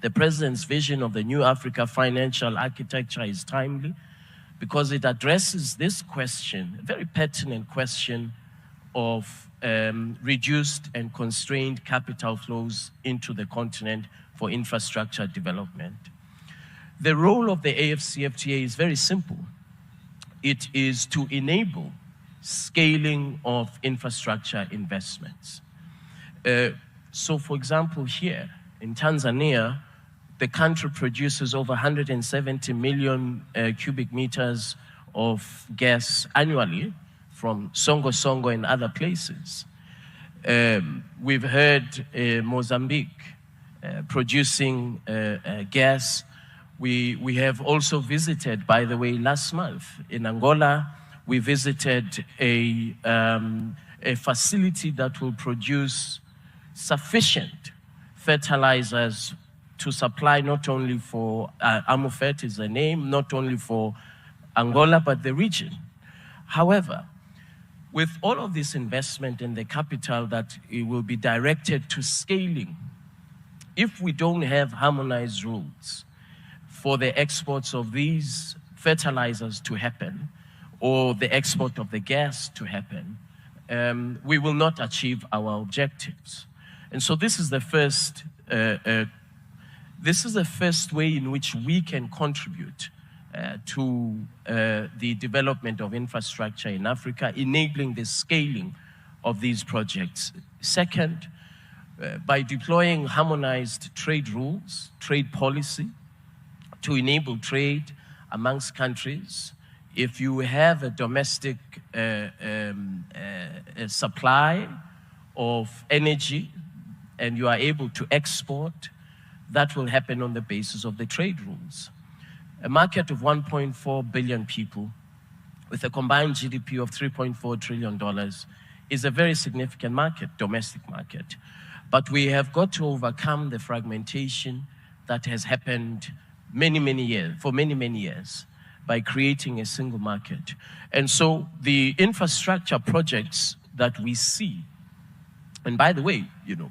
The President's vision of the new Africa financial architecture is timely because it addresses this question, a very pertinent question of reduced and constrained capital flows into the continent for infrastructure development. The role of the AFCFTA is very simple. It is to enable scaling of infrastructure investments. So for example, here in Tanzania, the country produces over 170 million cubic meters of gas annually from Songo and other places. We've heard Mozambique producing gas. We have also visited, by the way, last month in Angola, we visited a facility that will produce sufficient fertilizers to supply not only for, Amufet is the name, not only for Angola, but the region. However, with all of this investment in the capital that it will be directed to scaling, if we don't have harmonized rules for the exports of these fertilizers to happen, or the export of the gas to happen, we will not achieve our objectives. And so this is the first way in which we can contribute to the development of infrastructure in Africa, enabling the scaling of these projects. Second, by deploying harmonized trade rules, trade policy, to enable trade amongst countries. If you have a domestic supply of energy and you are able to export, that will happen on the basis of the trade rules. A market of 1.4 billion people with a combined GDP of $3.4 trillion is a very significant market, domestic market. But we have got to overcome the fragmentation that has happened for many years by creating a single market. And so the infrastructure projects that we see, and by the way, you know,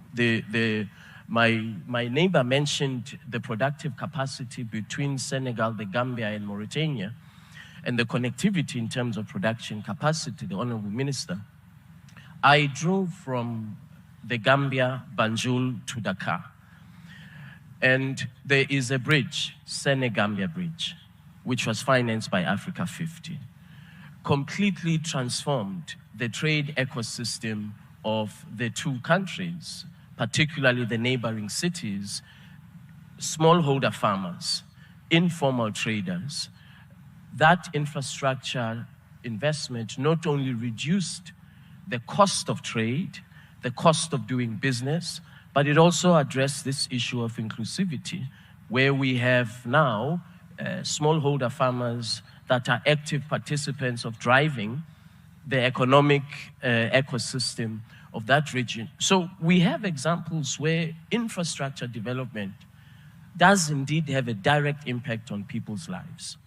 my neighbor mentioned the productive capacity between Senegal, the Gambia, and Mauritania, and the connectivity in terms of production capacity, the Honorable Minister. I drove from the Gambia, Banjul, to Dakar. And there is a bridge, Senegambia Bridge, which was financed by Africa50, completely transformed the trade ecosystem of the two countries, particularly the neighboring cities, smallholder farmers, informal traders. That infrastructure investment not only reduced the cost of trade, the cost of doing business, but it also addressed this issue of inclusivity, where we have now smallholder farmers that are active participants of driving the economic ecosystem of that region. So we have examples where infrastructure development does indeed have a direct impact on people's lives,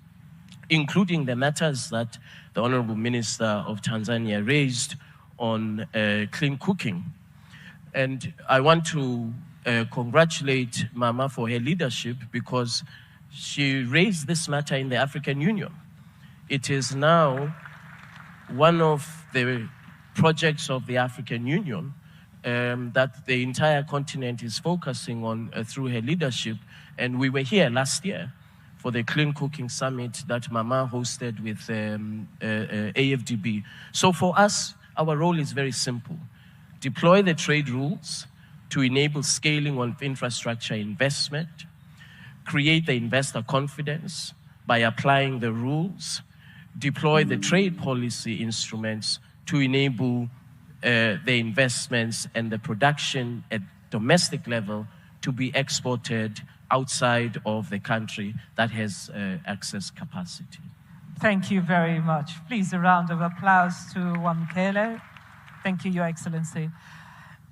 including the matters that the Honorable Minister of Tanzania raised on clean cooking. And I want to congratulate Mama for her leadership because she raised this matter in the African Union. It is now one of the projects of the African Union that the entire continent is focusing on through her leadership. And we were here last year for the Clean Cooking Summit that Mama hosted with AFDB. So for us, our role is very simple. Deploy the trade rules to enable scaling of infrastructure investment, create the investor confidence by applying the rules, deploy the trade policy instruments to enable the investments and the production at domestic level to be exported outside of the country that has excess capacity. Thank you very much. Please, a round of applause to Wamkele. Thank you, Your Excellency.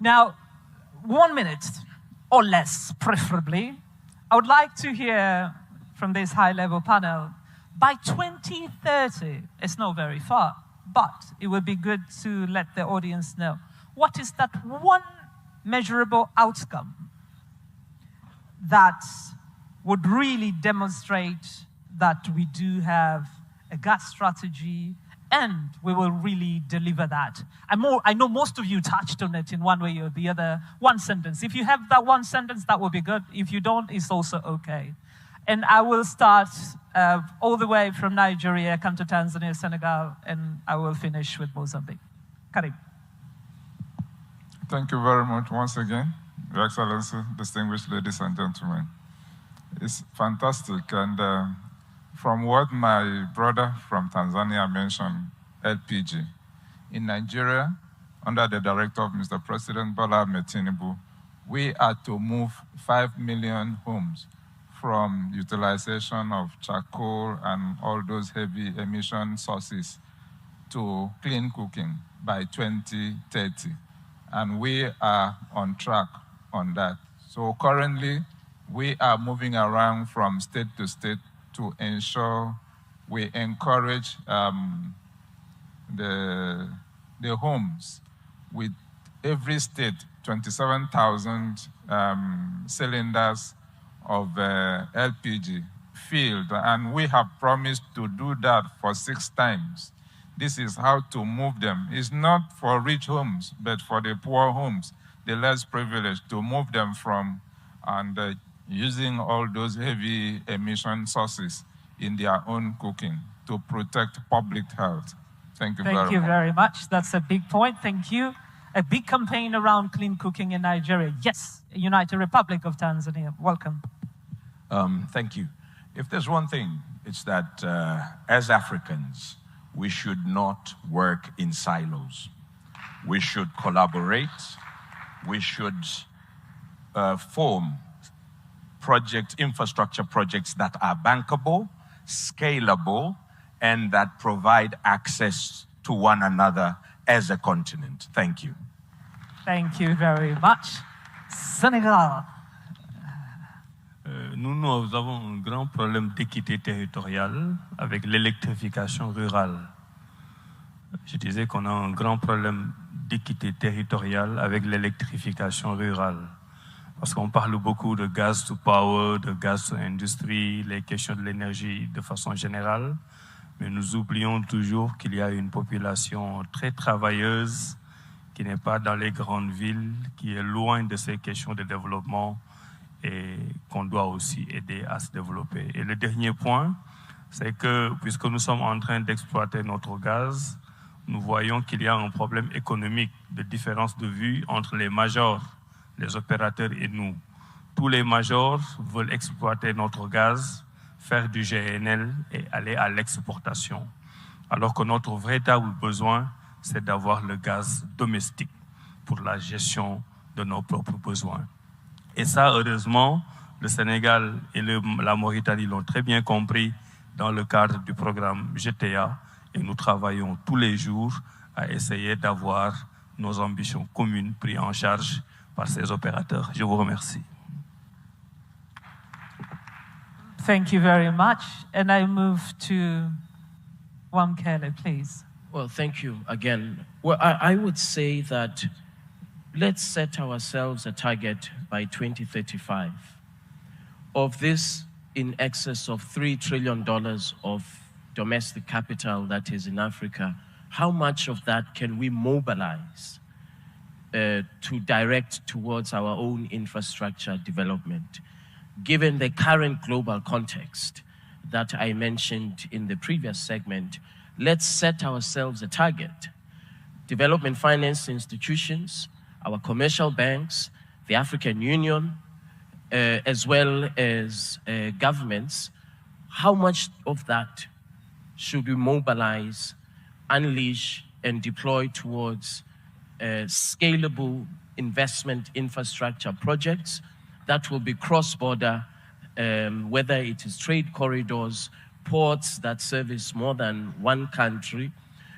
Now, 1 minute or less, preferably. I would like to hear from this high-level panel, by 2030, it's not very far, but it would be good to let the audience know, what is that one measurable outcome that would really demonstrate that we do have a gas strategy and we will really deliver that? I know most of you touched on it in one way or the other. One sentence. If you have that one sentence, that would be good. If you don't, it's also okay. And I will start all the way from Nigeria, come to Tanzania, Senegal, and I will finish with Mozambique. Karim. Thank you very much once again, Your Excellency, distinguished ladies and gentlemen. It's fantastic, and from what my brother from Tanzania mentioned, LPG. In Nigeria, under the directive of Mr. President Bola Ahmed Tinubu, we are to move 5 million homes from utilization of charcoal and all those heavy emission sources to clean cooking by 2030. And we are on track on that. So currently, we are moving around from state to state to ensure we encourage the homes with every state 27,000 cylinders of LPG filled, and we have promised to do that for 6 times. This is how to move them. It's not for rich homes, but for the poor homes, the less privileged, to move them from and using all those heavy emission sources in their own cooking to protect public health. Thank you very much. Thank you very much. That's a big point. Thank you. A big campaign around clean cooking in Nigeria. Yes, United Republic of Tanzania. Welcome. Thank you. If there's one thing, it's that as Africans, we should not work in silos. We should collaborate. We should form infrastructure projects that are bankable, scalable, and that provide access to one another as a continent. Thank you. Thank you very much. Senegal. Nous avons un grand problème d'équité territoriale avec l'électrification rurale. Je disais qu'on a un grand problème d'équité territoriale avec l'électrification rurale. Parce qu'on parle beaucoup de gaz to power, de gaz to industrie, les questions de l'énergie de façon générale. Mais nous oublions toujours qu'il y a une population très travailleuse qui n'est pas dans les grandes villes, qui est loin de ces questions de développement et qu'on doit aussi aider à se développer. Et le dernier point, c'est que puisque nous sommes en train d'exploiter notre gaz, nous voyons qu'il y a un problème économique de différence de vue entre les majors, les opérateurs et nous. Tous les majors veulent exploiter notre gaz, faire du GNL et aller à l'exportation. Alors que notre véritable besoin, c'est d'avoir le gaz domestique pour la gestion de nos propres besoins. Et ça, heureusement, le Sénégal et la Mauritanie l'ont très bien compris dans le cadre du programme GTA. Et nous travaillons tous les jours à essayer d'avoir nos ambitions communes prises en charge par ces opérateurs. Je vous remercie. Thank you very much. And I move to Wamkele, please. Well, thank you again. Well, I would say that let's set ourselves a target by 2035 of this in excess of $3 trillion of domestic capital that is in Africa. How much of that can we mobilize to direct towards our own infrastructure development? Given the current global context that I mentioned in the previous segment, let's set ourselves a target. Development finance institutions, our commercial banks, the African Union, as well as governments, how much of that should we mobilize, unleash, and deploy towards scalable investment infrastructure projects that will be cross-border, whether it is trade corridors, ports that service more than one country,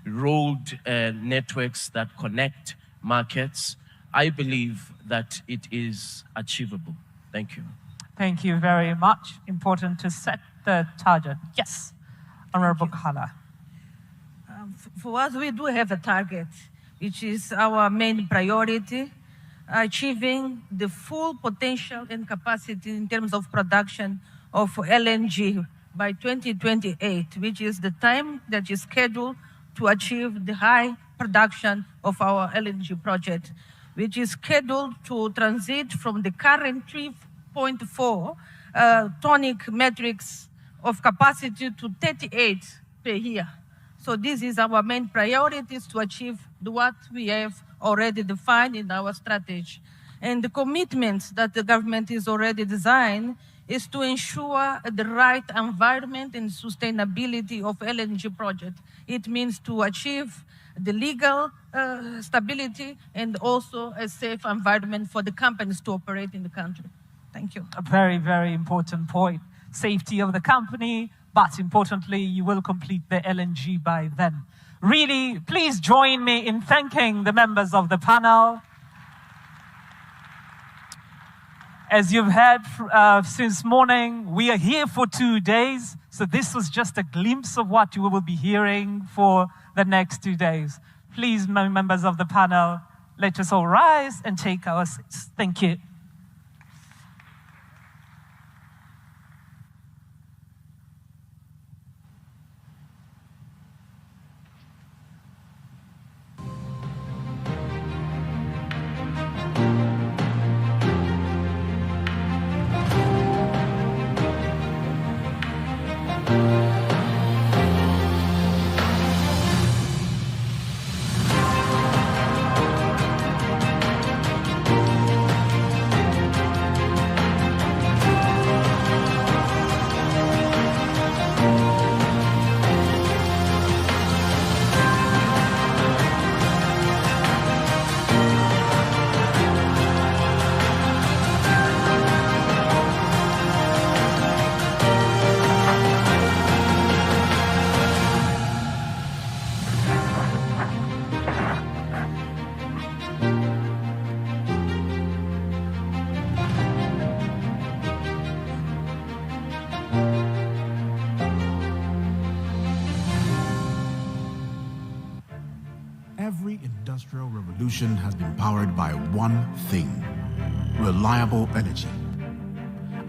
road networks that connect markets. I believe that it is achievable. Thank you. Thank you very much. Important to set the target. Yes, Honorable Kala. For us, we do have a target, which is our main priority, achieving the full potential and capacity in terms of production of LNG by 2028, which is the time that is scheduled to achieve the high production of our LNG project, which is scheduled to transit from the current 3.4 tonic metrics of capacity to 38 per year. So this is our main priorities to achieve what we have already defined in our strategy. And the commitments that the government is already designed is to ensure the right environment and sustainability of LNG project. It means to achieve the legal stability and also a safe environment for the companies to operate in the country. Thank you. A very, very important point. Safety of the company, but importantly, you will complete the LNG by then. Really, please join me in thanking the members of the panel. As you've heard since morning, we are here for 2 days. So this was just a glimpse of what you will be hearing for the next 2 days. Please, members of the panel, let us all rise and take our seats. Thank you. Every industrial revolution has been powered by one thing: reliable energy.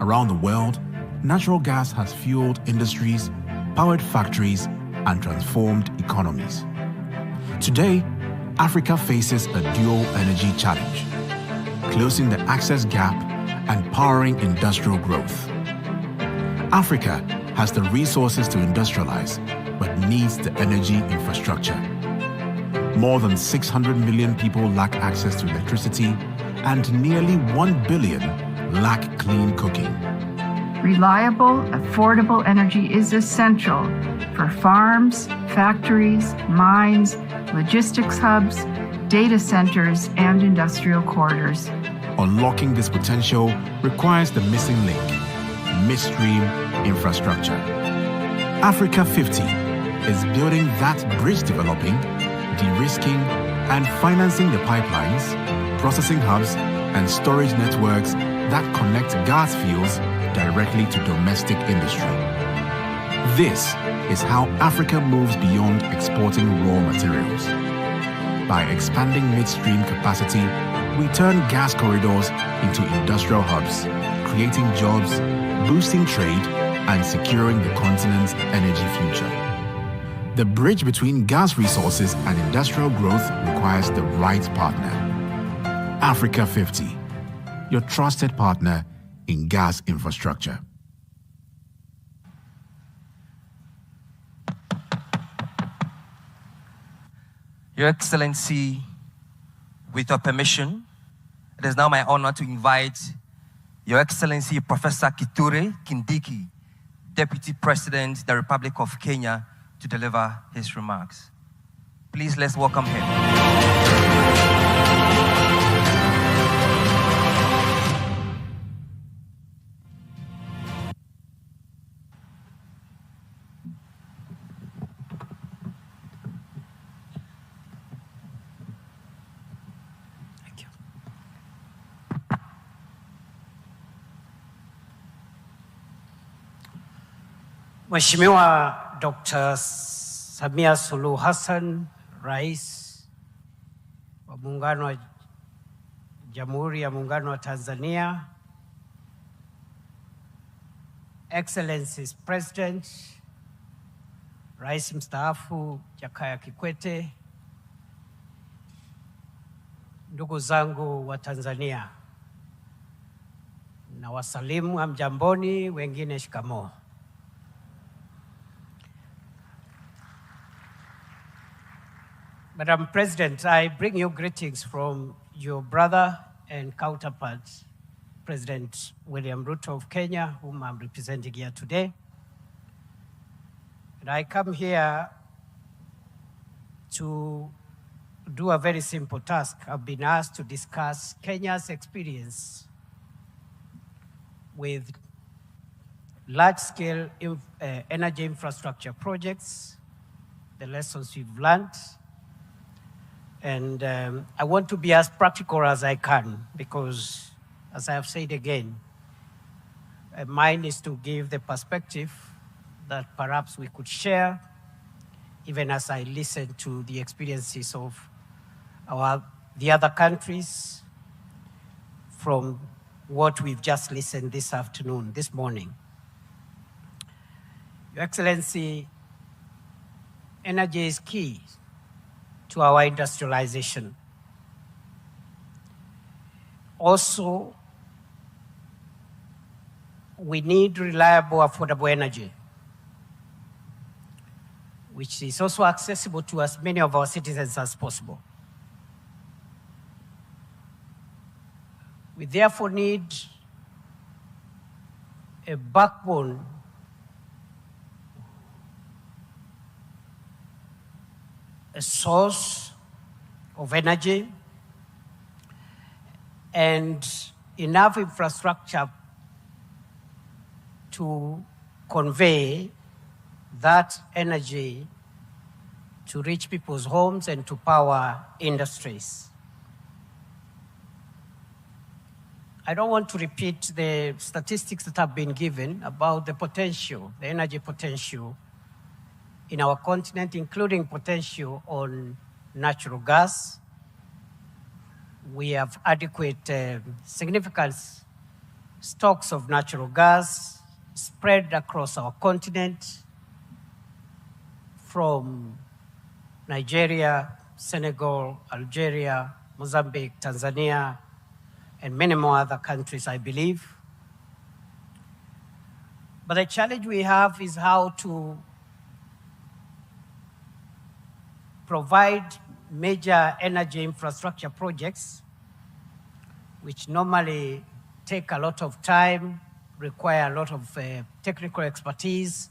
Around the world, natural gas has fueled industries, powered factories, and transformed economies. Today, Africa faces a dual energy challenge: closing the access gap and powering industrial growth. Africa has the resources to industrialize, but needs the energy infrastructure. More than 600 million people lack access to electricity, and nearly 1 billion lack clean cooking. Reliable, affordable energy is essential for farms, factories, mines, logistics hubs, data centers, and industrial corridors. Unlocking this potential requires the missing link: midstream infrastructure. Africa50 is building that bridge, developing, de-risking, and financing the pipelines, processing hubs, and storage networks that connect gas fields directly to domestic industry. This is how Africa moves beyond exporting raw materials. By expanding midstream capacity, we turn gas corridors into industrial hubs, creating jobs, boosting trade, and securing the continent's energy future. The bridge between gas resources and industrial growth requires the right partner. Africa50, your trusted partner in gas infrastructure. Your Excellency, with your permission, it is now my honor to invite Your Excellency Professor Kithure Kindiki, Deputy President of the Republic of Kenya, to deliver his remarks. Please, let's welcome him. Mheshimiwa Dr. Samia Suluhu Hassan, Rais wa Muungano wa Jamhuri ya Muungano wa Tanzania, Excellencies President, Rais mstaafu Jakaya Kikwete, ndugu zangu wa Tanzania, na wasalimu hamjamboni, wengine shikamoo. Madam President, I bring you greetings from your brother and counterpart, President William Ruto of Kenya, whom I'm representing here today. And I come here to do a very simple task. I've been asked to discuss Kenya's experience with large-scale energy infrastructure projects, the lessons we've learned. And I want to be as practical as I can because, as I have said again, mine is to give the perspective that perhaps we could share, even as I listen to the experiences of the other countries from what we've just listened this morning. Your Excellency, energy is key to our industrialization. Also, we need reliable, affordable energy, which is also accessible to as many of our citizens as possible. We therefore need a backbone a source of energy and enough infrastructure to convey that energy to reach people's homes and to power industries. I don't want to repeat the statistics that have been given about the potential, the energy potential in our continent, including potential on natural gas. We have adequate, significant stocks of natural gas spread across our continent from Nigeria, Senegal, Algeria, Mozambique, Tanzania, and many more other countries, I believe. But the challenge we have is how to provide major energy infrastructure projects, which normally take a lot of time, require a lot of technical expertise,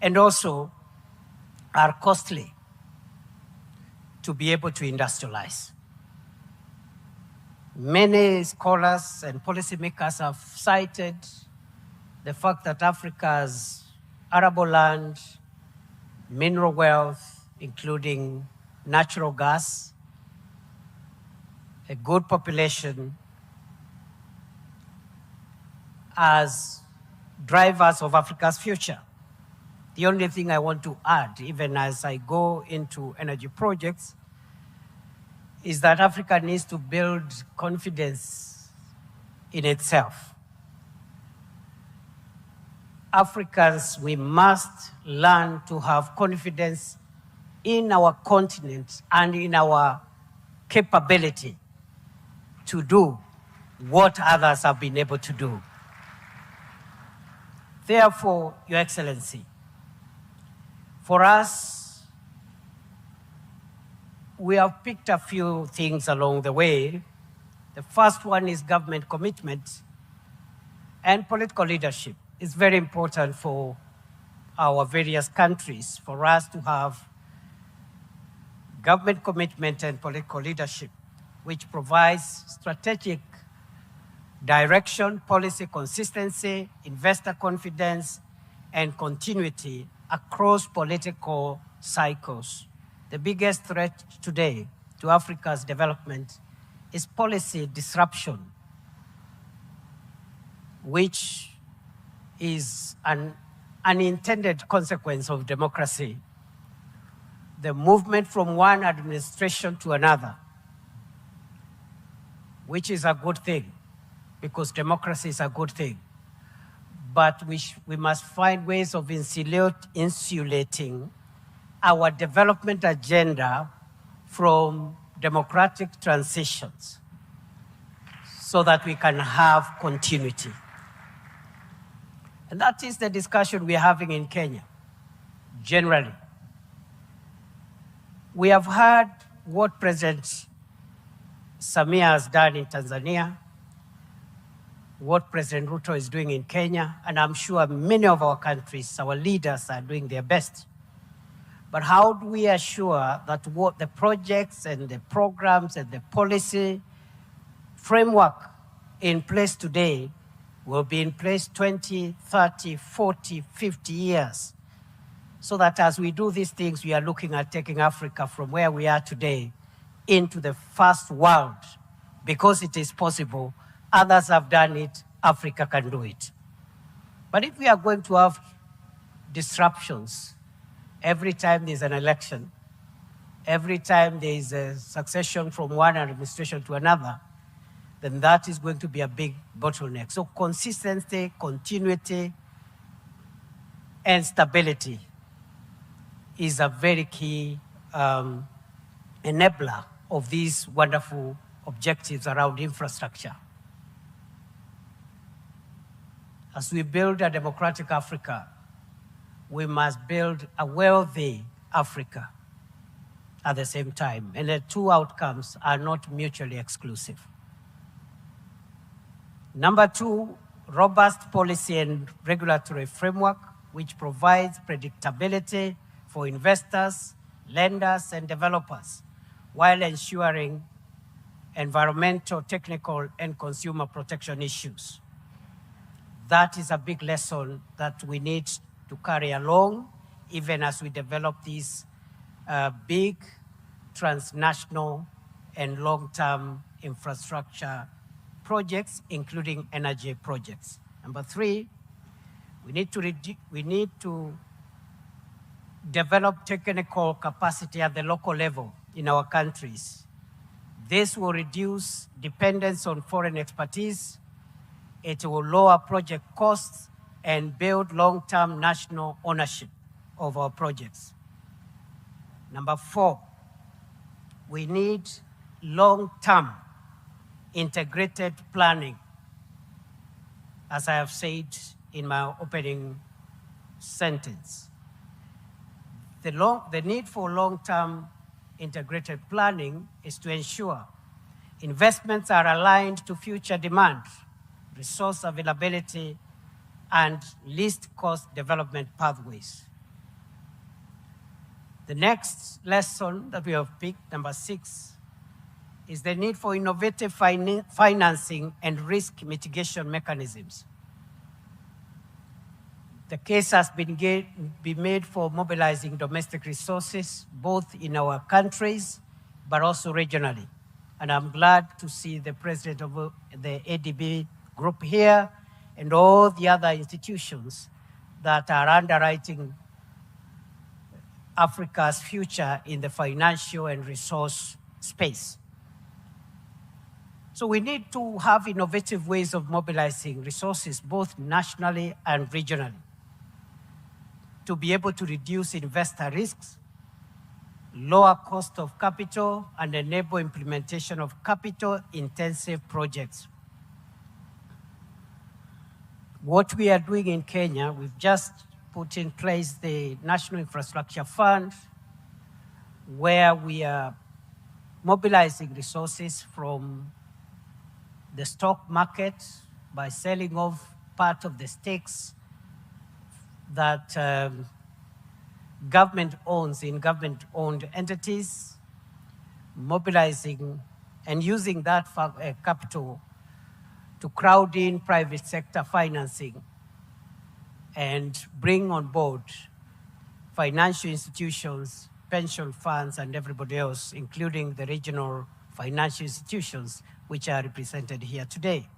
and also are costly to be able to industrialize. Many scholars and policymakers have cited the fact that Africa's arable land, mineral wealth, including natural gas, a good population, as drivers of Africa's future. The only thing I want to add, even as I go into energy projects, is that Africa needs to build confidence in itself. Africans, we must learn to have confidence in our continent and in our capability to do what others have been able to do. Therefore, Your Excellency, for us, we have picked a few things along the way. The first one is government commitment and political leadership. It's very important for our various countries for us to have government commitment and political leadership, which provides strategic direction, policy consistency, investor confidence, and continuity across political cycles. The biggest threat today to Africa's development is policy disruption, which is an unintended consequence of democracy. The movement from one administration to another, which is a good thing, because democracy is a good thing. But we must find ways of insulating our development agenda from democratic transitions so that we can have continuity. And that is the discussion we're having in Kenya, generally. We have heard what President Samia has done in Tanzania, what President Ruto is doing in Kenya, and I'm sure many of our countries, our leaders are doing their best. But how do we assure that what the projects and the programs and the policy framework in place today will be in place 20, 30, 40, 50 years, so that as we do these things, we are looking at taking Africa from where we are today into the first world, because it is possible. Others have done it, Africa can do it. But if we are going to have disruptions every time there's an election, every time there is a succession from one administration to another, then that is going to be a big bottleneck. So consistency, continuity, and stability is a very key enabler of these wonderful objectives around infrastructure. As we build a democratic Africa, we must build a wealthy Africa at the same time. And the two outcomes are not mutually exclusive. Number two, robust policy and regulatory framework, which provides predictability for investors, lenders, and developers, while ensuring environmental, technical, and consumer protection issues. That is a big lesson that we need to carry along, even as we develop these big transnational and long-term infrastructure projects, including energy projects. Number three, we need to develop technical capacity at the local level in our countries. This will reduce dependence on foreign expertise. It will lower project costs and build long-term national ownership of our projects. Number four, we need long-term integrated planning, as I have said in my opening sentence. The need for long-term integrated planning is to ensure investments are aligned to future demand, resource availability, and least cost development pathways. The next lesson that we have picked, number 6, is the need for innovative financing and risk mitigation mechanisms. The case has been made for mobilizing domestic resources, both in our countries, but also regionally. And I'm glad to see the president of the ADB group here and all the other institutions that are underwriting Africa's future in the financial and resource space. So we need to have innovative ways of mobilizing resources, both nationally and regionally, to be able to reduce investor risks, lower cost of capital, and enable implementation of capital-intensive projects. What we are doing in Kenya, we've just put in place the National Infrastructure Fund, where we are mobilizing resources from the stock market by selling off part of the stakes that government owns in government-owned entities, mobilizing and using that capital to crowd in private sector financing and bring on board financial institutions, pension funds, and everybody else, including the regional financial institutions, which are represented here today.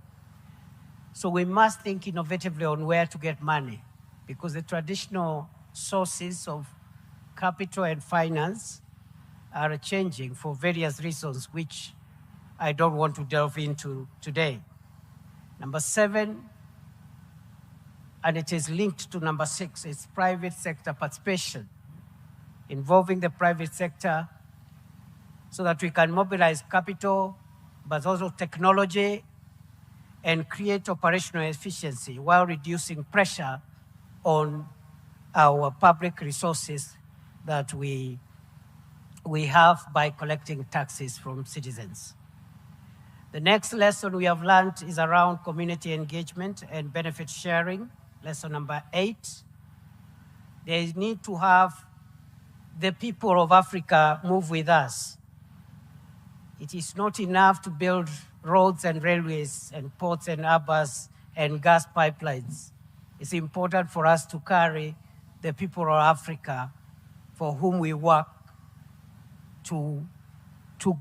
So we must think innovatively on where to get money, because the traditional sources of capital and finance are changing for various reasons, which I don't want to delve into today. Number 7, and it is linked to number 6, is private sector participation, involving the private sector so that we can mobilize capital, but also technology, and create operational efficiency while reducing pressure on our public resources that we have by collecting taxes from citizens. The next lesson we have learned is around community engagement and benefit sharing. Lesson number 8. There is need to have the people of Africa move with us. It is not enough to build roads and railways and ports and harbors and gas pipelines. It's important for us to carry the people of Africa for whom we work to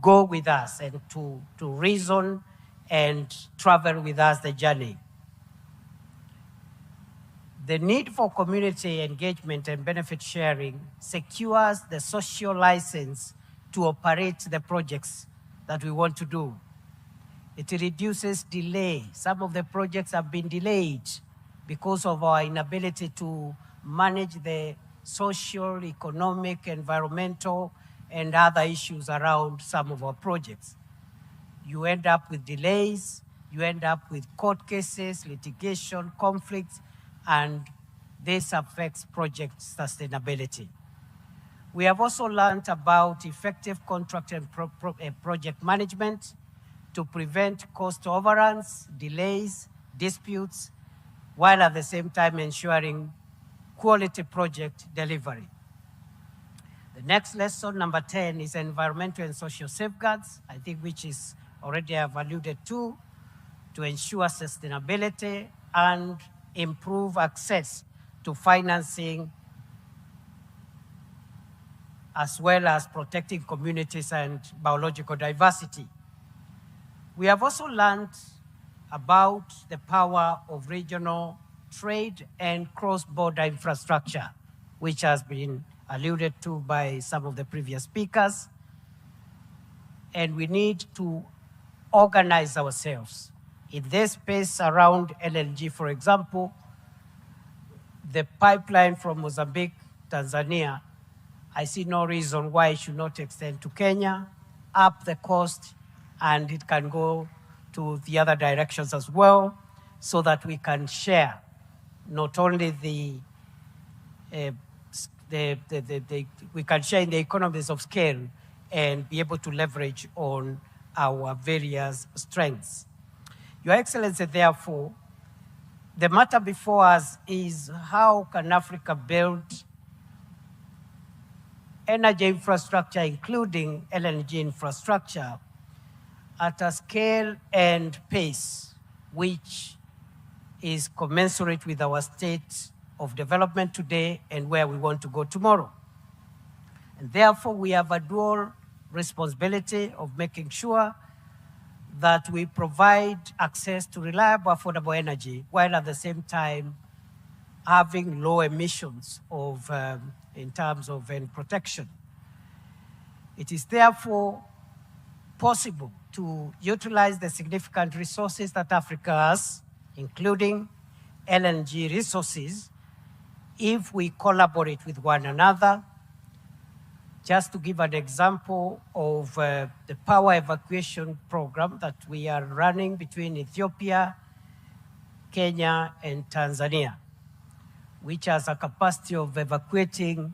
go with us and to reason and travel with us the journey. The need for community engagement and benefit sharing secures the social license to operate the projects that we want to do. It reduces delay. Some of the projects have been delayed because of our inability to manage the social, economic, environmental, and other issues around some of our projects. You end up with delays, you end up with court cases, litigation, conflicts, and this affects project sustainability. We have also learned about effective contract and project management to prevent cost overruns, delays, disputes, while at the same time ensuring quality project delivery. The next lesson, number 10, is environmental and social safeguards, I think which is already I've alluded to ensure sustainability and improve access to financing, as well as protecting communities and biological diversity. We have also learned about the power of regional trade and cross-border infrastructure, which has been alluded to by some of the previous speakers. And we need to organize ourselves. In this space around LNG, for example, the pipeline from Mozambique, Tanzania, I see no reason why it should not extend to Kenya, up the coast, and it can go to the other directions as well, so that we can share not only we can share in the economies of scale and be able to leverage on our various strengths. Your Excellency, therefore, the matter before us is how can Africa build energy infrastructure, including LNG infrastructure, at a scale and pace which is commensurate with our state of development today and where we want to go tomorrow. And therefore, we have a dual responsibility of making sure that we provide access to reliable, affordable energy, while at the same time having low emissions in terms of protection. It is therefore possible to utilize the significant resources that Africa has, including LNG resources, if we collaborate with one another. Just to give an example of the power evacuation program that we are running between Ethiopia, Kenya, and Tanzania, which has a capacity of evacuating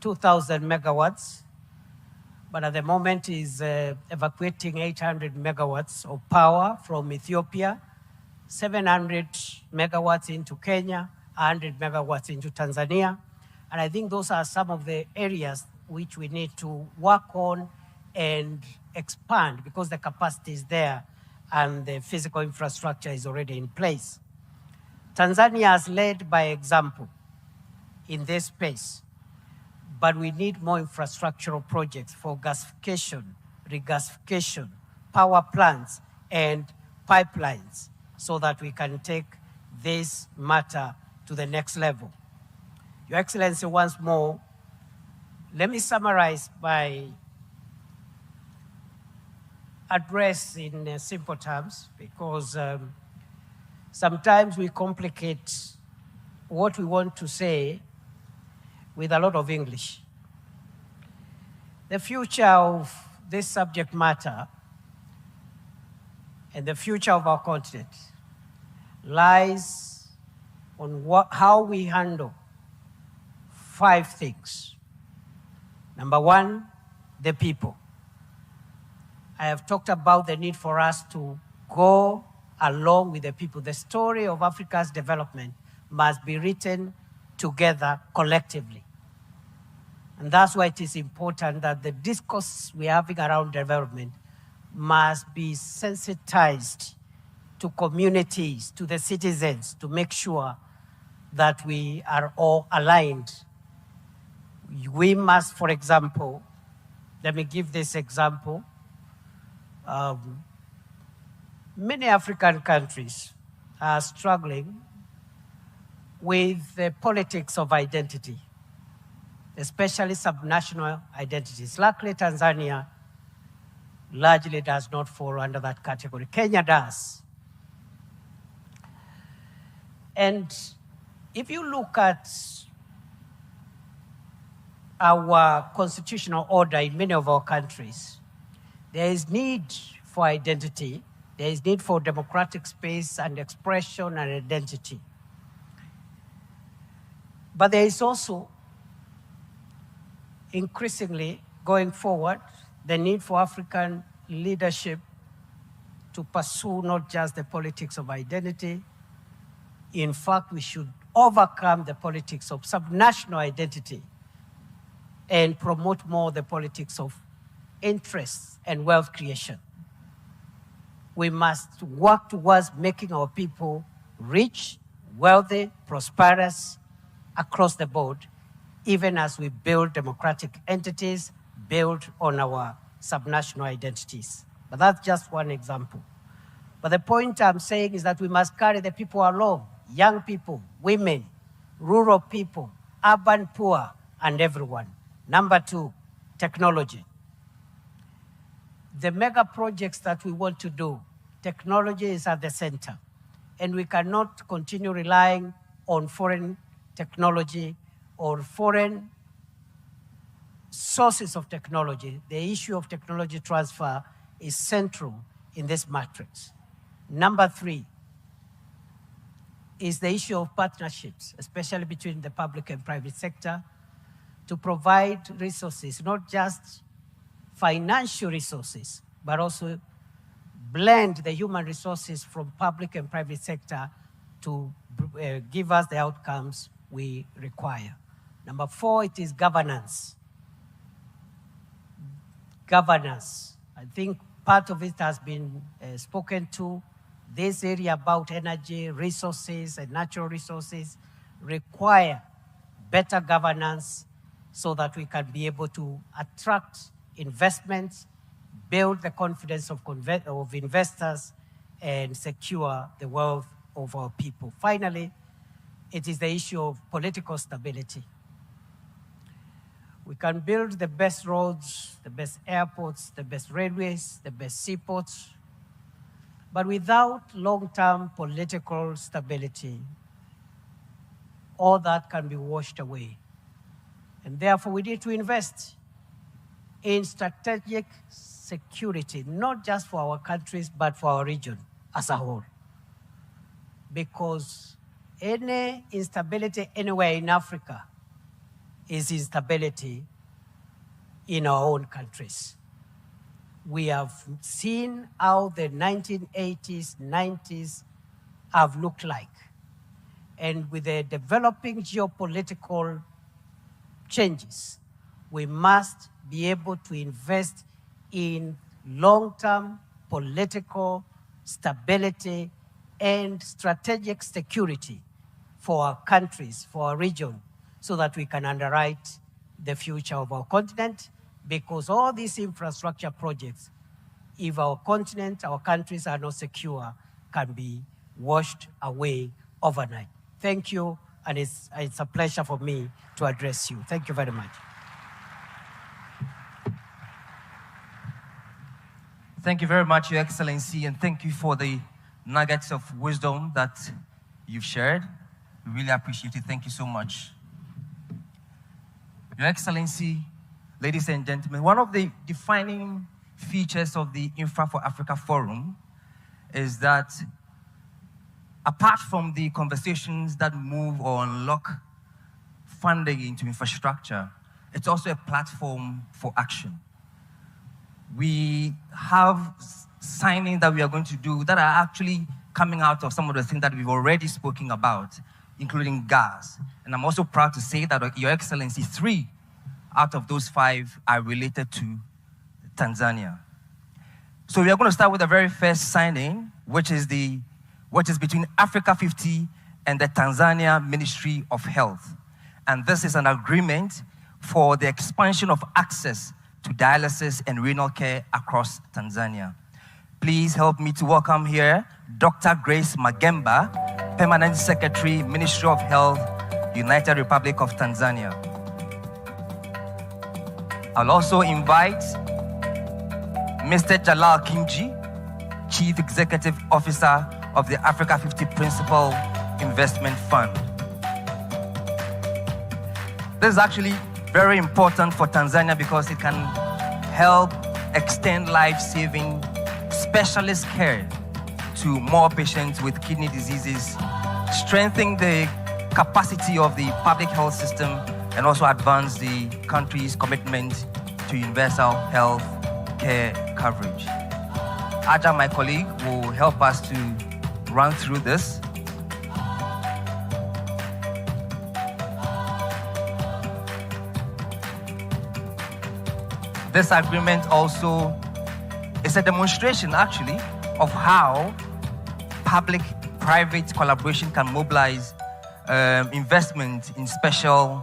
2,000 megawatts, but at the moment is evacuating 800 megawatts of power from Ethiopia, 700 megawatts into Kenya, 100 megawatts into Tanzania. And I think those are some of the areas which we need to work on and expand because the capacity is there and the physical infrastructure is already in place. Tanzania has led by example in this space, but we need more infrastructural projects for gasification, regasification, power plants, and pipelines so that we can take this matter to the next level. Your Excellency, once more, let me summarize by address in simple terms, because sometimes we complicate what we want to say with a lot of English. The future of this subject matter and the future of our continent lies on how we handle 5 things. Number 1, the people. I have talked about the need for us to go along with the people. The story of Africa's development must be written together collectively. And that's why it is important that the discourse we're having around development must be sensitized to communities, to the citizens, to make sure that we are all aligned. We must, for example, let me give this example. Many African countries are struggling with the politics of identity, especially subnational identities. Luckily, Tanzania largely does not fall under that category. Kenya does. And if you look at our constitutional order in many of our countries, there is need for identity. There is need for democratic space and expression and identity. But there is also, increasingly going forward, the need for African leadership to pursue not just the politics of identity. In fact, we should overcome the politics of subnational identity and promote more the politics of interests and wealth creation. We must work towards making our people rich, wealthy, prosperous across the board, even as we build democratic entities, build on our subnational identities. But that's just one example. But the point I'm saying is that we must carry the people along, young people, women, rural people, urban poor, and everyone. Number 2, technology. The mega projects that we want to do, technology is at the center. And we cannot continue relying on foreign technology or foreign sources of technology. The issue of technology transfer is central in this matrix. Number 3 is the issue of partnerships, especially between the public and private sector, to provide resources, not just financial resources, but also blend the human resources from public and private sector to give us the outcomes we require. Number 4, it is governance. Governance. I think part of it has been spoken to. This area about energy, resources, and natural resources require better governance so that we can be able to attract investments, build the confidence of investors, and secure the wealth of our people. Finally, it is the issue of political stability. We can build the best roads, the best airports, the best railways, the best seaports, but without long-term political stability, all that can be washed away. And therefore, we need to invest in strategic security, not just for our countries, but for our region as a whole. Because any instability anywhere in Africa is instability in our own countries. We have seen how the 1980s, 90s have looked like. And with the developing geopolitical changes, we must be able to invest in long-term political stability and strategic security for our countries, for our region, so that we can underwrite the future of our continent, because all these infrastructure projects, if our continent, our countries are not secure, can be washed away overnight. Thank you, and it's a pleasure for me to address you. Thank you very much. Thank you very much, Your Excellency, and thank you for the nuggets of wisdom that you've shared. We really appreciate it. Thank you so much. Your Excellency, ladies and gentlemen, one of the defining features of the Infra for Africa Forum is that apart from the conversations that move or unlock funding into infrastructure, it's also a platform for action. We have signing that we are going to do that are actually coming out of some of the things that we've already spoken about, including gas. And I'm also proud to say that, Your Excellency, 3 out of those 5 are related to Tanzania. So we are going to start with the very first signing, which is between Africa50 and the Tanzania Ministry of Health. And this is an agreement for the expansion of access to dialysis and renal care across Tanzania. Please help me to welcome here Dr. Grace Magemba, Permanent Secretary, Ministry of Health, United Republic of Tanzania. I'll also invite Mr. Jalal Kimji, Chief Executive Officer of the Africa50 Principal Investment Fund. This is actually very important for Tanzania because it can help extend life-saving specialist care to more patients with kidney diseases, strengthen the capacity of the public health system, and also advance the country's commitment to universal health care coverage. Aja, my colleague, will help us to run through this. This agreement also is a demonstration, actually, of how public-private collaboration can mobilize investment in special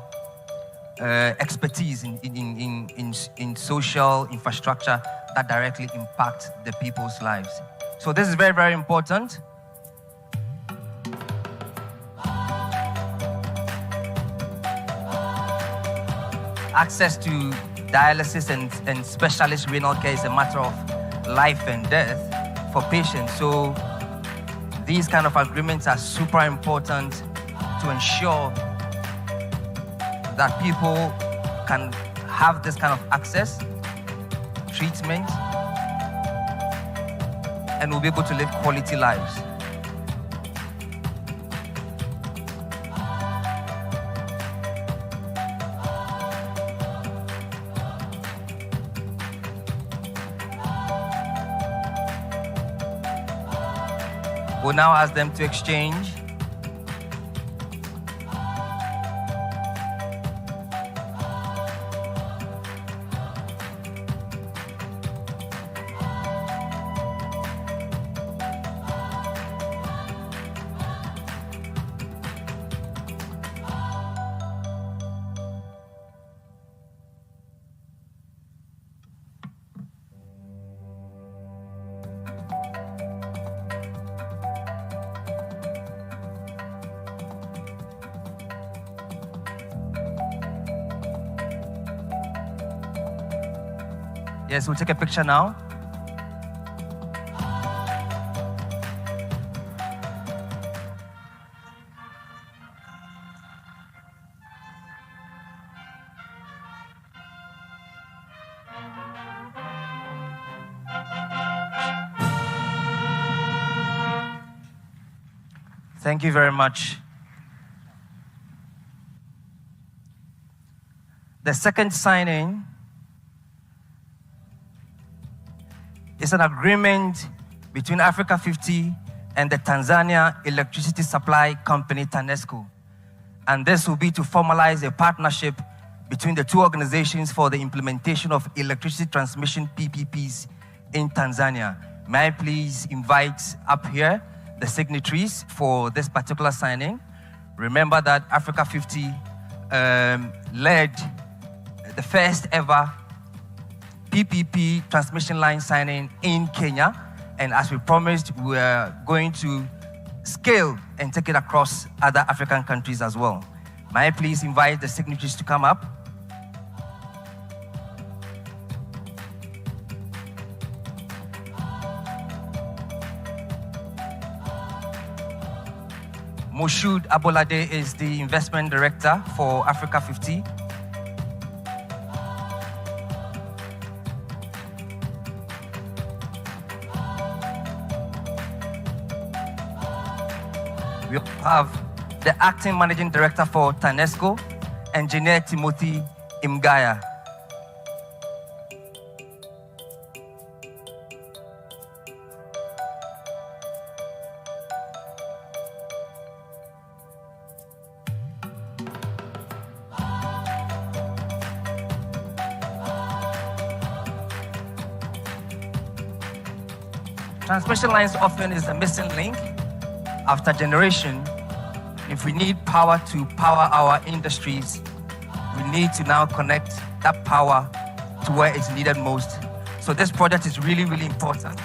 expertise in social infrastructure that directly impact the people's lives. So this is very, very important. Access to dialysis and specialist renal care is a matter of life and death for patients. So these kind of agreements are super important to ensure that people can have this kind of access, treatment, and will be able to live quality lives. We'll now ask them to exchange. Yes, we'll take a picture now. Thank you very much. The second signing is an agreement between Africa50 and the Tanzania Electricity Supply Company, TANESCO. And this will be to formalize a partnership between the two organizations for the implementation of electricity transmission PPPs in Tanzania. May I please invite up here the signatories for this particular signing. Remember that Africa50 led the first ever PPP transmission line signing in Kenya. And as we promised, we are going to scale and take it across other African countries as well. May I please invite the signatories to come up? Moshood Abolade is the investment director for Africa50. We have the acting managing director for TANESCO, Engineer Timothy Imgaya. Transmission lines often is the missing link. After generation, if we need power to power our industries, we need to now connect that power to where it's needed most. So this project is really, really important.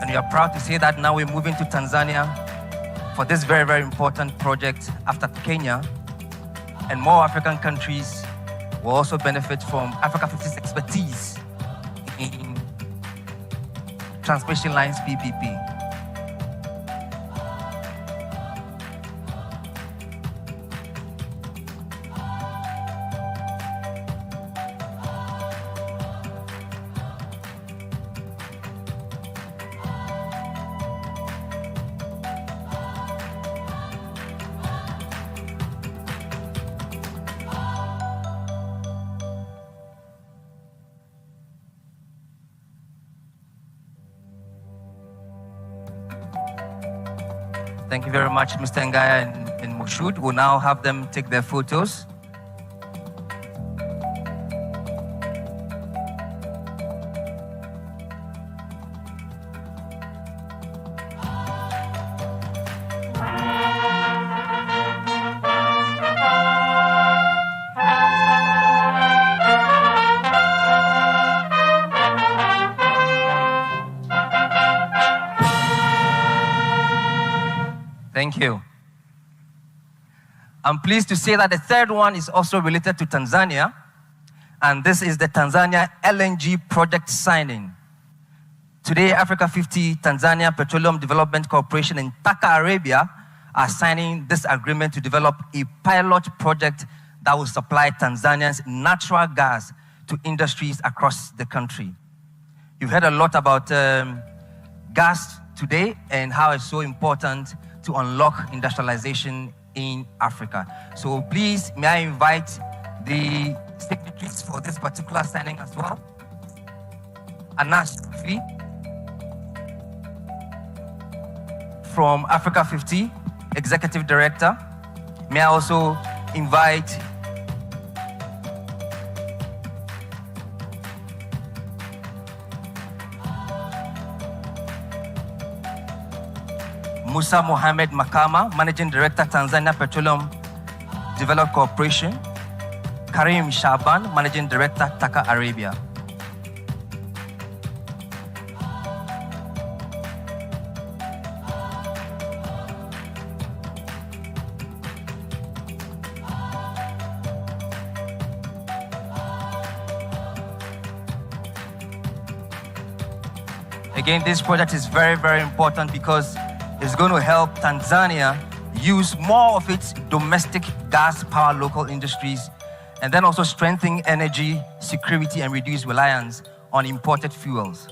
And we are proud to say that now we're moving to Tanzania for this very, very important project after Kenya. And more African countries will also benefit from Africa50's expertise in transmission lines PPP. Thank you very much, Mr. Ngaya and Moshood. We'll now have them take their photos. Thank you. I'm pleased to say that the third one is also related to Tanzania, and this is the Tanzania LNG project signing. Today, Africa50, Tanzania Petroleum Development Corporation, and Taka Arabia are signing this agreement to develop a pilot project that will supply Tanzania's natural gas to industries across the country. You've heard a lot about gas today and how it's so important to unlock industrialization in Africa. So please, may I invite the signatories for this particular signing as well. Anas Fi from Africa50, Executive Director. May I also invite Musa Mohamed Makama, Managing Director, Tanzania Petroleum Development Corporation. Karim Shaban, Managing Director, Taka Arabia. Again, this project is very, very important because it's going to help Tanzania use more of its domestic gas power local industries, and then also strengthen energy security and reduce reliance on imported fuels.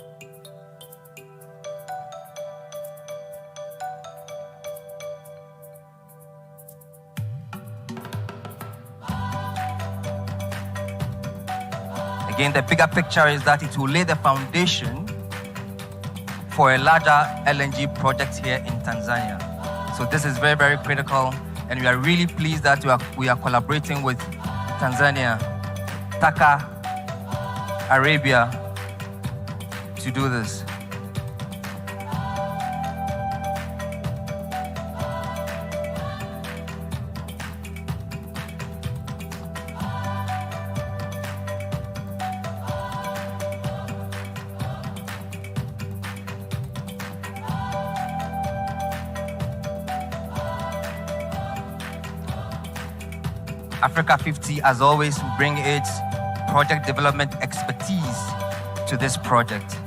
Again, the bigger picture is that it will lay the foundation for a larger LNG project here in Tanzania. So this is very, very critical, And we are really pleased that we are collaborating with Tanzania, Taka, Arabia, to do this. Africa50, as always, will bring its project development expertise to this project.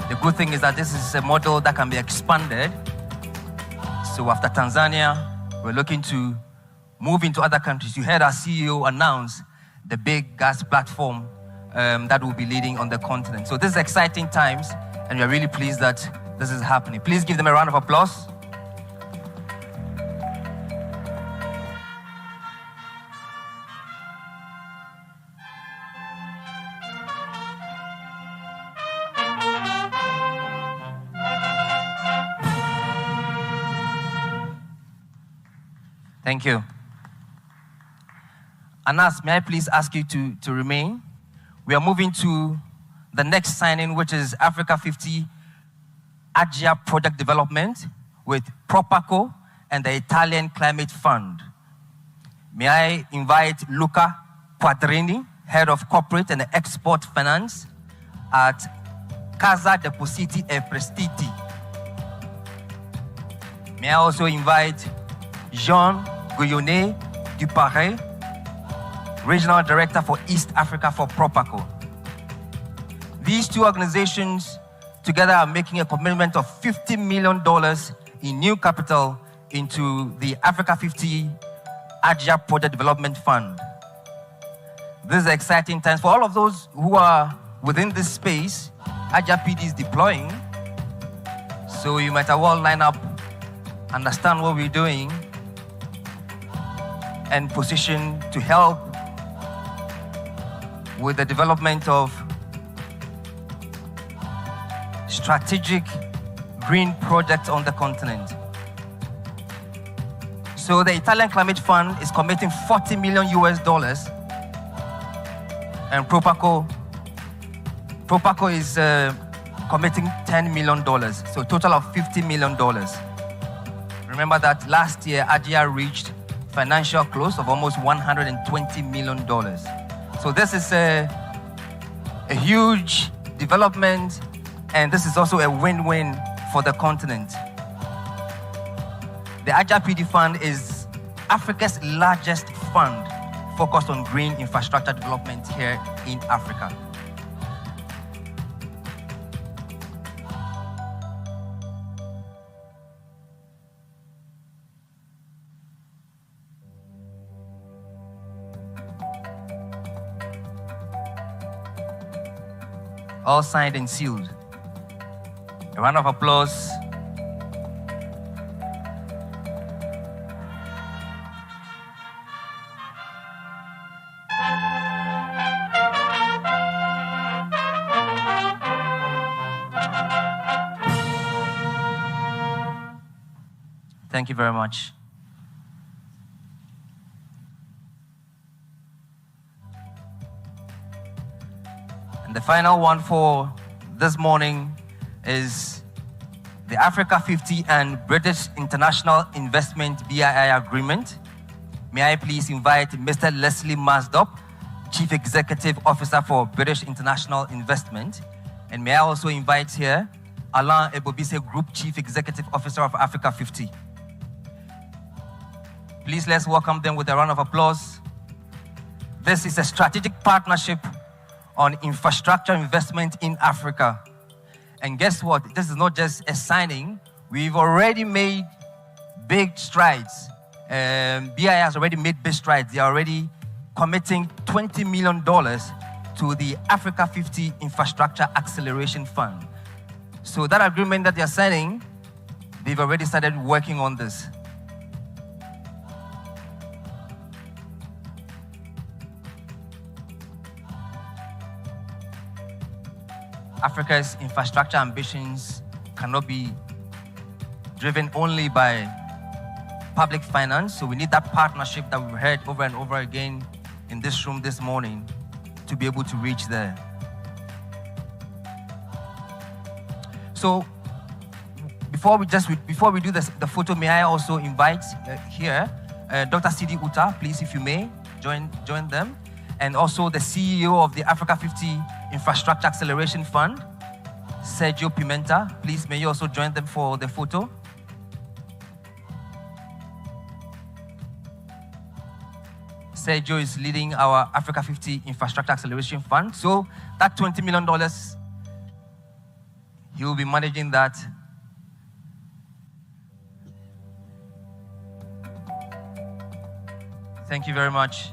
The good thing is that this is a model that can be expanded. So after Tanzania, we're looking to move into other countries. You heard our CEO announce the big gas platform that will be leading on the continent. So this is exciting times, and we are really pleased that this is happening. Please give them a round of applause. Thank you. Anas, may I please ask you to remain? We are moving to the next signing, which is Africa50 Agia Project Development with Propaco and the Italian Climate Fund. May I invite Luca Quadrini, Head of Corporate and Export Finance at Casa Depositi e Prestiti. May I also invite Jean Guyonnet Duparé, Regional Director for East Africa for Propaco. These two organizations together are making a commitment of $50 million in new capital into the Africa50 Agia Project Development Fund. This is exciting times for all of those who are within this space. Agia PD is deploying, so you might as well line up, understand what we're doing, and position to help with the development of strategic green projects on the continent. So the Italian Climate Fund is committing $40 million US, and Propaco is committing $10 million, so a total of $50 million. Remember that last year, Agia reached financial close of almost $120 million. So this is a huge development, and this is also a win-win for the continent. The Agia PD Fund is Africa's largest fund focused on green infrastructure development here in Africa. All signed and sealed. A round of applause. Thank you very much. And the final one for this morning is the Africa50 and British International Investment BII Agreement. May I please invite Mr. Leslie Masdop, Chief Executive Officer for British International Investment. And may I also invite here Alain Ebobise, Group Chief Executive Officer of Africa50. Please let's welcome them with a round of applause. This is a strategic partnership on infrastructure investment in Africa. And guess what? This is not just a signing. We've already made big strides. BII has already made big strides. They are already committing $20 million to the Africa50 Infrastructure Acceleration Fund. So that agreement that they're signing, they've already started working on this. Africa's infrastructure ambitions cannot be driven only by public finance. So we need that partnership that we've heard over and over again in this room this morning to be able to reach there. So before we do the photo, may I also invite here Dr. Sidi Uta, please, if you may, join them. And also the CEO of the Africa50 Infrastructure Acceleration Fund, Sergio Pimenta. Please, may you also join them for the photo. Sergio is leading our Africa50 Infrastructure Acceleration Fund. So that $20 million, he will be managing that. Thank you very much.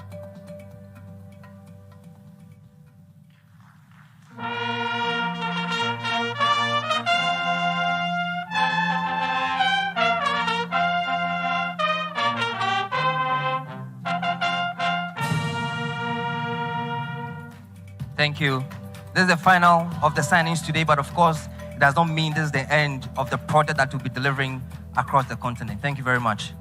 Thank you. This is the final of the signings today, but of course, it does not mean this is the end of the project that we'll be delivering across the continent. Thank you very much.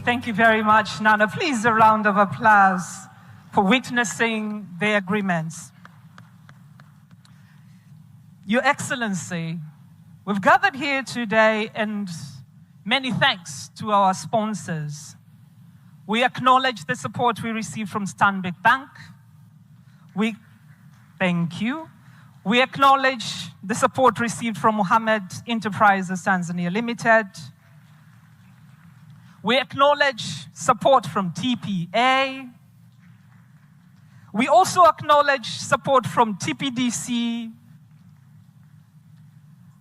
Thank you very much, Nana. Please, a round of applause for witnessing the agreements. Your Excellency, we've gathered here today and many thanks to our sponsors. We acknowledge the support we received from Stanbic Bank. Thank you. We acknowledge the support received from Mohammed Enterprises Tanzania Limited. We acknowledge support from TPA. We also acknowledge support from TPDC.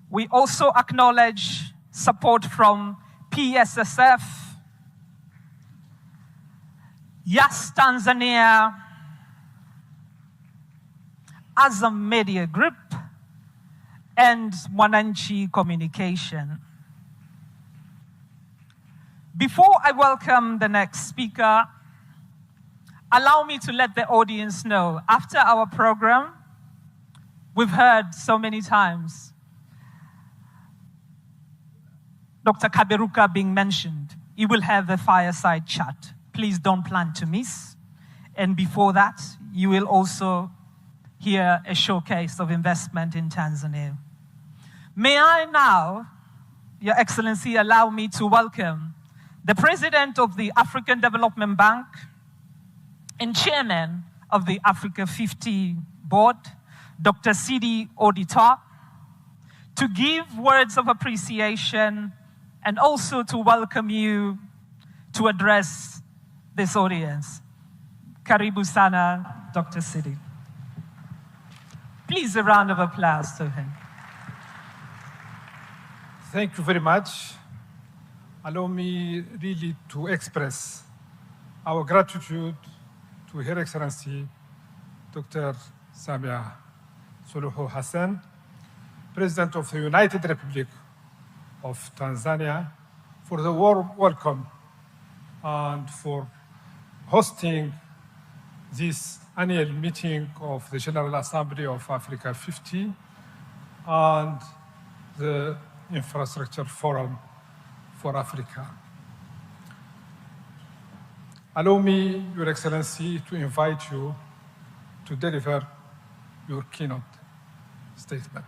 We also acknowledge support from PSSF, Yes Tanzania, Azam Media Group, and Mwananchi Communication. Before I welcome the next speaker, allow me to let the audience know, after our program, we've heard so many times Dr. Kaberuka being mentioned. He will have a fireside chat. Please don't plan to miss. And before that, you will also hear a showcase of investment in Tanzania. May I now, Your Excellency, allow me to welcome the President of the African Development Bank and Chairman of the Africa50 Board, Dr. Sidi Odita, to give words of appreciation and also to welcome you to address this audience. Karibu sana, Dr. Sidi. Please, a round of applause to him. Thank you very much. Allow me really to express our gratitude to Her Excellency Dr. Samia Suluhu Hassan, President of the United Republic of Tanzania, for the warm welcome and for hosting this annual meeting of the General Assembly of Africa50 and the Infrastructure Forum for Africa. Allow me, Your Excellency, to invite you to deliver your keynote statement.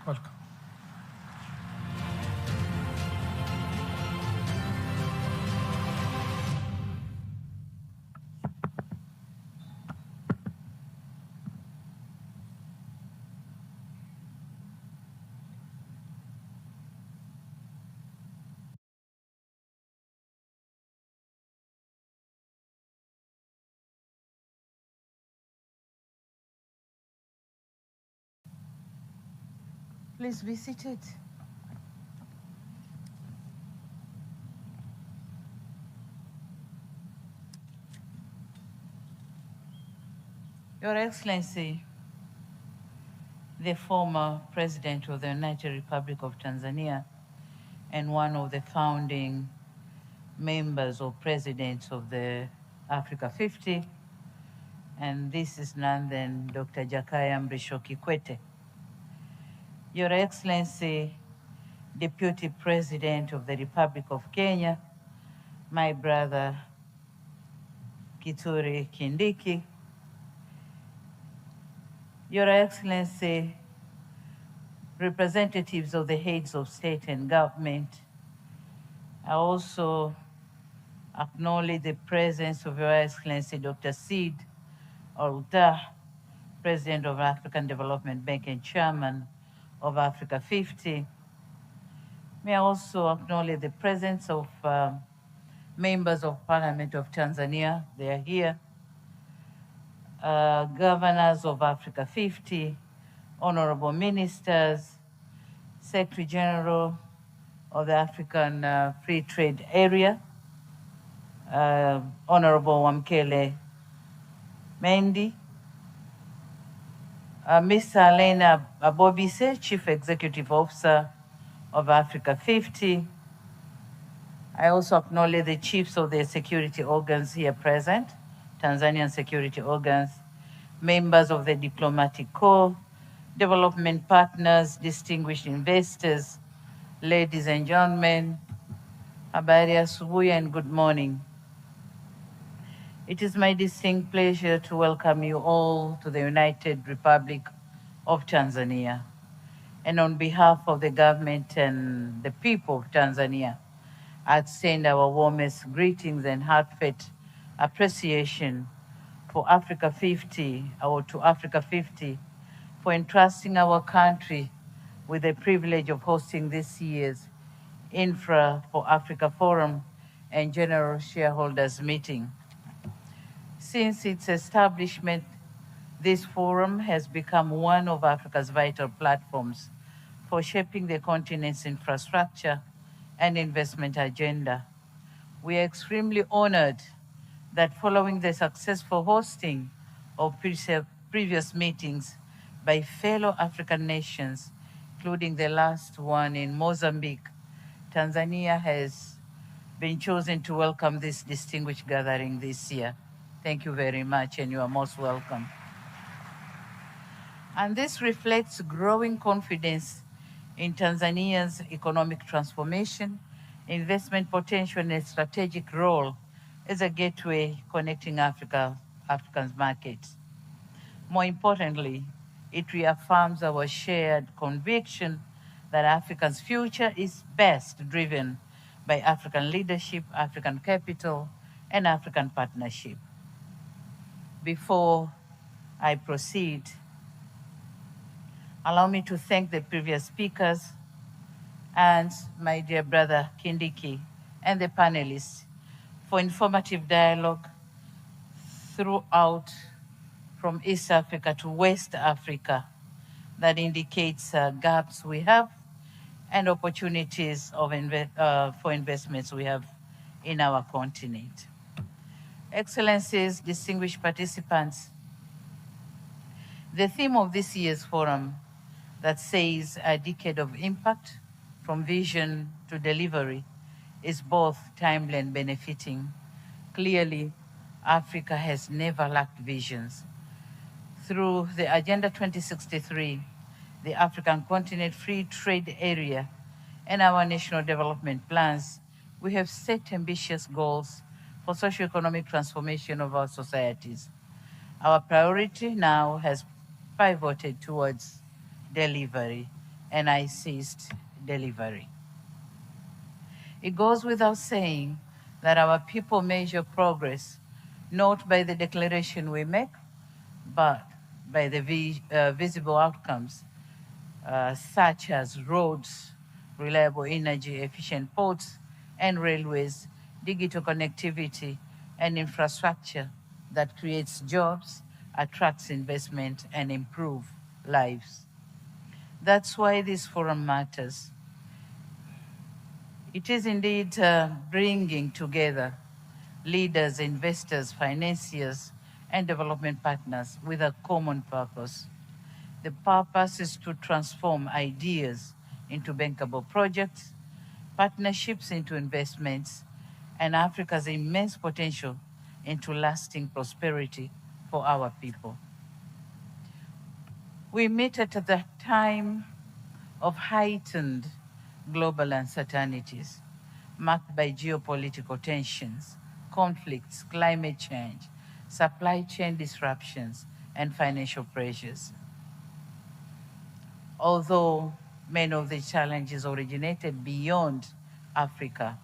Welcome. Please be seated. Your Excellency, the former President of the United Republic of Tanzania and one of the founding members or presidents of the Africa50, and this is none than Dr. Jakaya Mrisho Kikwete. Your Excellency, Deputy President of the Republic of Kenya, my brother Kithure Kindiki, Your Excellency, representatives of the heads of state and government, I also acknowledge the presence of Your Excellency Dr. Sid Olta, President of African Development Bank and Chairman of Africa50. May I also acknowledge the presence of members of Parliament of Tanzania. They are here. Governors of Africa50, honorable ministers, Secretary General of the African Free Trade Area, Honorable Wamkele Mendi, Mr. Elena Abobise, Chief Executive Officer of Africa50. I also acknowledge the chiefs of the security organs here present, Tanzanian security organs, members of the diplomatic corps, development partners, distinguished investors, ladies and gentlemen, habari ya asubuhi and good morning. It is my distinct pleasure to welcome you all to the United Republic of Tanzania. And on behalf of the government and the people of Tanzania, I extend our warmest greetings and heartfelt appreciation for Africa50, or to Africa50, for entrusting our country with the privilege of hosting this year's Infra for Africa Forum and General Shareholders Meeting. Since its establishment, this forum has become one of Africa's vital platforms for shaping the continent's infrastructure and investment agenda. We are extremely honored that following the successful hosting of previous meetings by fellow African nations, including the last one in Mozambique, Tanzania has been chosen to welcome this distinguished gathering this year. Thank you very much, and you are most welcome. And this reflects growing confidence in Tanzania's economic transformation, investment potential, and a strategic role as a gateway connecting Africa's markets. More importantly, it reaffirms our shared conviction that Africa's future is best driven by African leadership, African capital, and African partnership. Before I proceed, allow me to thank the previous speakers and my dear brother Kindiki and the panelists for informative dialogue throughout from East Africa to West Africa that indicates gaps we have and opportunities of for investments we have in our continent. Excellencies, distinguished participants, the theme of this year's forum that says a decade of impact from vision to delivery is both timely and benefiting. Clearly, Africa has never lacked visions. Through the Agenda 2063, the African Continent Free Trade Area, and our national development plans, we have set ambitious goals for socio-economic transformation of our societies. Our priority now has pivoted towards delivery, and I insist, delivery. It goes without saying that our people measure progress not by the declaration we make, but by the visible outcomes, such as roads, reliable energy, efficient ports and railways, digital connectivity, and infrastructure that creates jobs, attracts investment, and improves lives. That's why this forum matters. It is indeed bringing together leaders, investors, financiers, and development partners with a common purpose. The purpose is to transform ideas into bankable projects, partnerships into investments, and Africa's immense potential into lasting prosperity for our people. We meet at the time of heightened global uncertainties, marked by geopolitical tensions, conflicts, climate change, supply chain disruptions, and financial pressures. Although many of the challenges originated beyond Africa,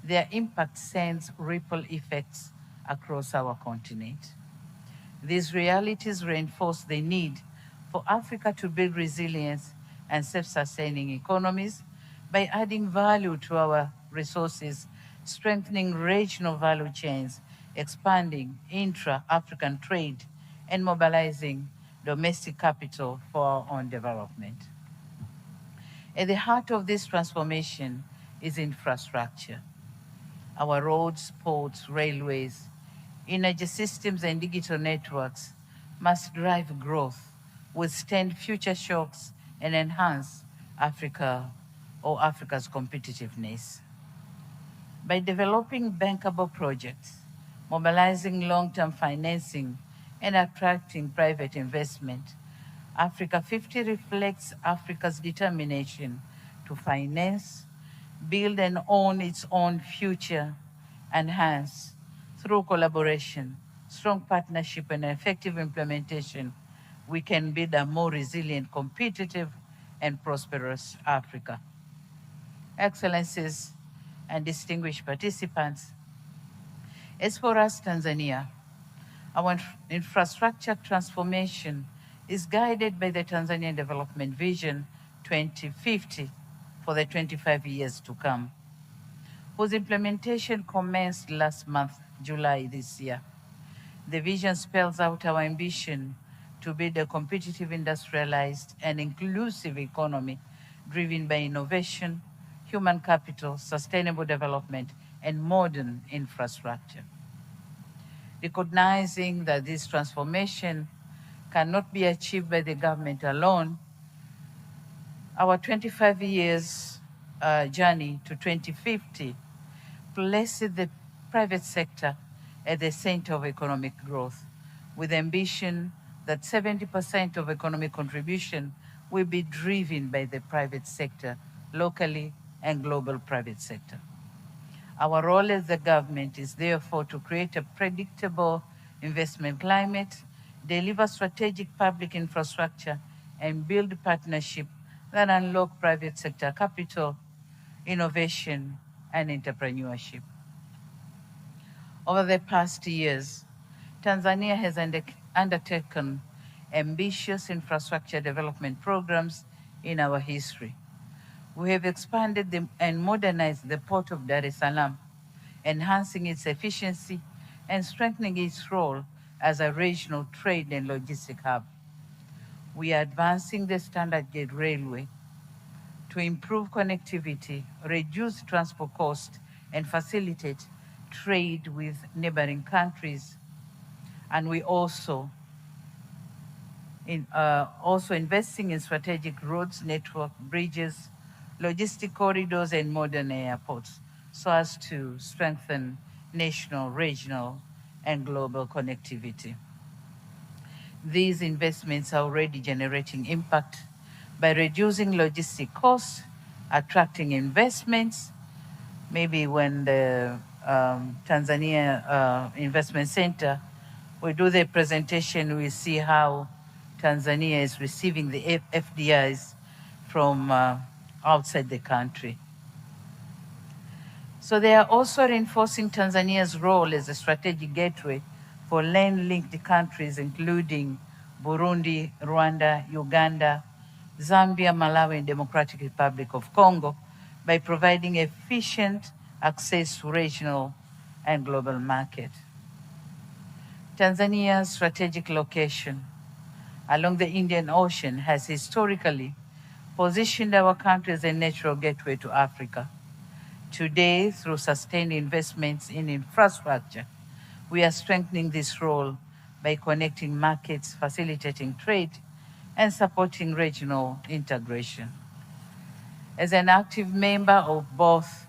their impact sends ripple effects across our continent. These realities reinforce the need for Africa to build resilience and self-sustaining economies by adding value to our resources, strengthening regional value chains, expanding intra-African trade, and mobilizing domestic capital for our own development. At the heart of this transformation is infrastructure. Our roads, ports, railways, energy systems, and digital networks must drive growth, withstand future shocks, and enhance Africa's competitiveness. By developing bankable projects, mobilizing long-term financing, and attracting private investment, Africa50 reflects Africa's determination to finance, build and own its own future, and hence, through collaboration, strong partnership, and effective implementation, we can build a more resilient, competitive, and prosperous Africa. Excellencies and distinguished participants, as for us, Tanzania, our infrastructure transformation is guided by the Tanzanian Development Vision 2050 for the 25 years to come, whose implementation commenced last month, July this year. The vision spells out our ambition to build a competitive, industrialized, and inclusive economy driven by innovation, human capital, sustainable development, and modern infrastructure. Recognizing that this transformation cannot be achieved by the government alone, our 25 years journey to 2050 places the private sector at the center of economic growth, with ambition that 70% of economic contribution will be driven by the private sector, locally and global private sector. Our role as the government is therefore to create a predictable investment climate, deliver strategic public infrastructure, and build partnership that unlock private sector capital, innovation, and entrepreneurship. Over the past years, Tanzania has undertaken ambitious infrastructure development programs in our history. We have expanded and modernized the port of Dar es Salaam, enhancing its efficiency and strengthening its role as a regional trade and logistic hub. We are advancing the standard gauge railway to improve connectivity, reduce transport costs, and facilitate trade with neighboring countries. And we also investing in strategic roads, network, bridges, logistic corridors, and modern airports so as to strengthen national, regional, and global connectivity. These investments are already generating impact by reducing logistic costs, attracting investments. Maybe when the Tanzania Investment Center, we do the presentation, we see how Tanzania is receiving the FDIs from outside the country. So they are also reinforcing Tanzania's role as a strategic gateway for land-linked countries, including Burundi, Rwanda, Uganda, Zambia, Malawi, and Democratic Republic of Congo, by providing efficient access to regional and global market. Tanzania's strategic location along the Indian Ocean has historically positioned our country as a natural gateway to Africa. Today, through sustained investments in infrastructure, we are strengthening this role by connecting markets, facilitating trade, and supporting regional integration. As an active member of both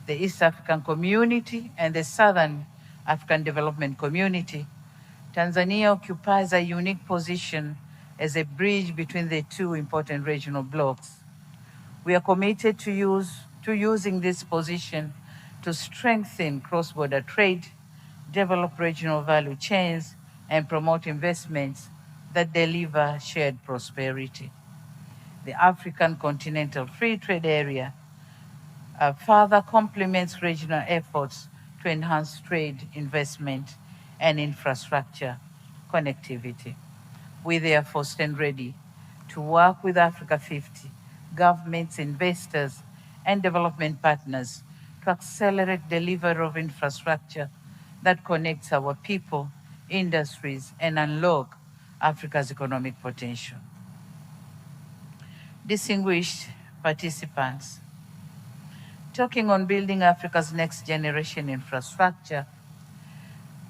the East African Community and the Southern African development community, Tanzania occupies a unique position as a bridge between the two important regional blocs. We are committed to using this position to strengthen cross-border trade, develop regional value chains, and promote investments that deliver shared prosperity. The African Continental Free Trade Area further complements regional efforts to enhance trade, investment, and infrastructure connectivity. We therefore stand ready to work with Africa50, governments, investors, and development partners to accelerate delivery of infrastructure that connects our people, industries, and unlock Africa's economic potential. Distinguished participants, talking on building Africa's next generation infrastructure,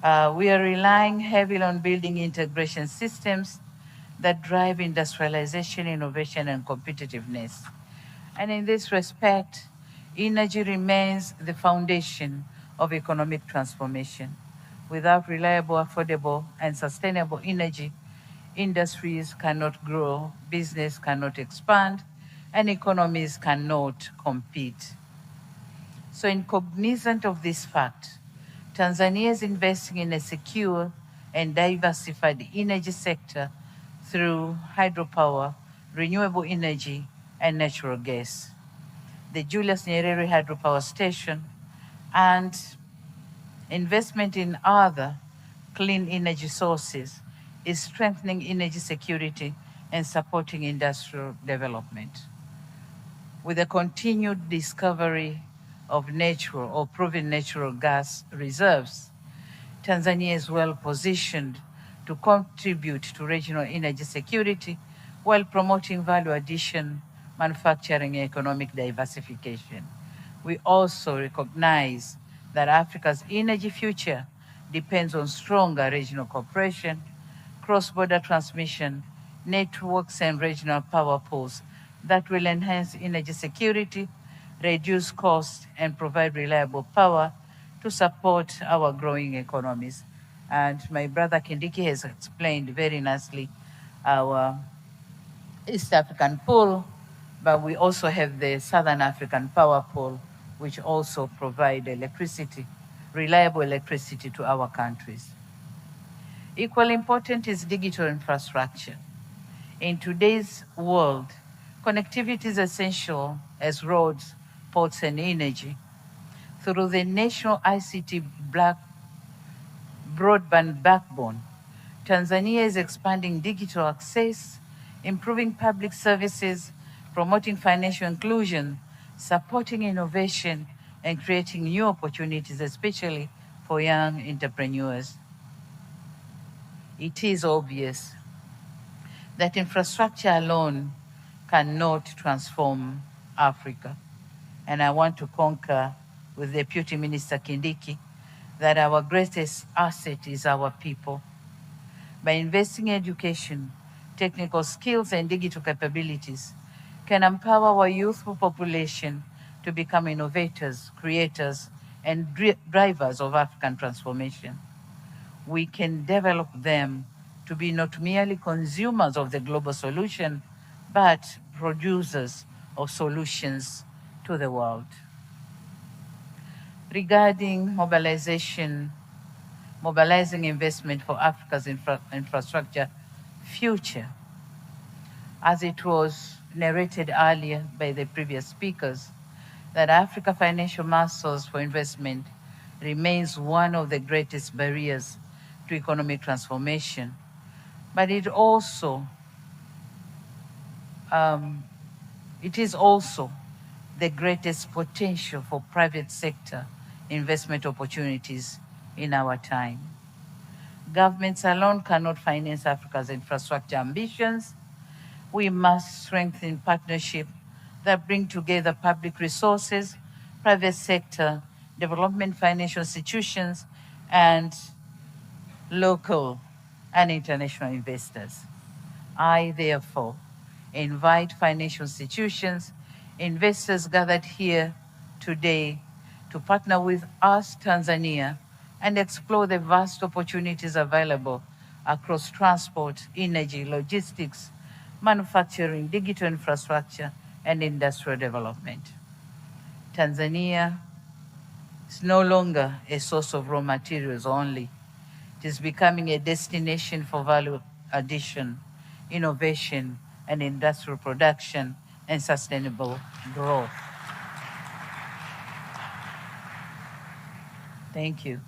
we are relying heavily on building integration systems that drive industrialization, innovation, and competitiveness. And in this respect, energy remains the foundation of economic transformation. Without reliable, affordable, and sustainable energy, industries cannot grow, business cannot expand, and economies cannot compete. So, in cognizance of this fact, Tanzania is investing in a secure and diversified energy sector through hydropower, renewable energy, and natural gas. The Julius Nyerere Hydropower Station and investment in other clean energy sources is strengthening energy security and supporting industrial development. With the continued discovery of natural or proven natural gas reserves, Tanzania is well positioned to contribute to regional energy security while promoting value addition, manufacturing, and economic diversification. We also recognize that Africa's energy future depends on stronger regional cooperation, cross-border transmission, networks, and regional power pools that will enhance energy security, reduce costs, and provide reliable power to support our growing economies. And my brother Kindiki has explained very nicely our East African pool, but we also have the Southern African power pool, which also provide electricity, reliable electricity to our countries. Equally important is digital infrastructure. In today's world, connectivity is essential as roads, ports, and energy. Through the national ICT broadband backbone, Tanzania is expanding digital access, improving public services, promoting financial inclusion, supporting innovation, and creating new opportunities, especially for young entrepreneurs. It is obvious that infrastructure alone cannot transform Africa. And I want to concur with Deputy Minister Kindiki that our greatest asset is our people. By investing in education, technical skills, and digital capabilities, can empower our youthful population to become innovators, creators, and drivers of African transformation. We can develop them to be not merely consumers of the global solution, but producers of solutions to the world. Regarding mobilizing investment for Africa's infrastructure future, as it was narrated earlier by the previous speakers, that Africa financial muscles for investment remains one of the greatest barriers to economic transformation, but it is also the greatest potential for private sector investment opportunities in our time. Governments alone cannot finance Africa's infrastructure ambitions. We must strengthen partnerships that bring together public resources, private sector, development financial institutions, and local and international investors. I, therefore, invite financial institutions, investors gathered here today to partner with us, Tanzania, and explore the vast opportunities available across transport, energy, logistics, manufacturing, digital infrastructure, and industrial development. Tanzania is no longer a source of raw materials only. It is becoming a destination for value addition, innovation, and industrial production and sustainable growth. Thank you.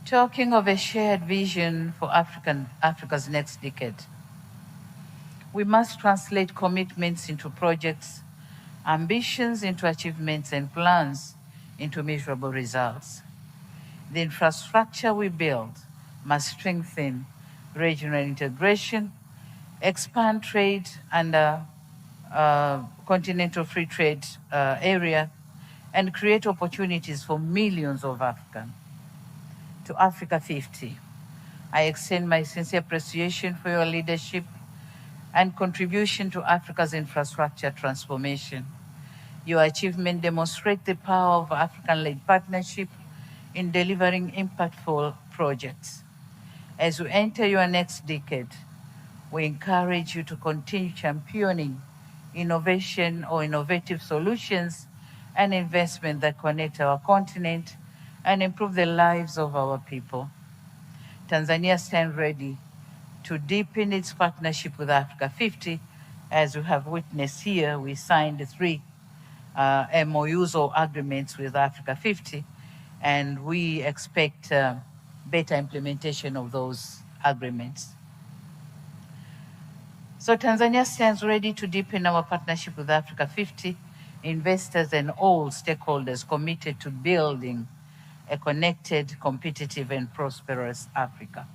Talking of a shared vision for Africa's next decade, we must translate commitments into projects, ambitions into achievements, and plans into measurable results. The infrastructure we build must strengthen regional integration, expand trade under continental free trade area, and create opportunities for millions of Africans. To Africa50, I extend my sincere appreciation for your leadership and contribution to Africa's infrastructure transformation. Your achievement demonstrates the power of African-led partnership in delivering impactful projects. As we enter your next decade, we encourage you to continue championing innovation or innovative solutions and investment that connect our continent and improve the lives of our people. Tanzania stands ready to deepen its partnership with Africa50. As we have witnessed here, we signed 3 MOUs or agreements with Africa50, and we expect better implementation of those agreements. So Tanzania stands ready to deepen our partnership with Africa50, investors and all stakeholders committed to building a connected, competitive, and prosperous Africa.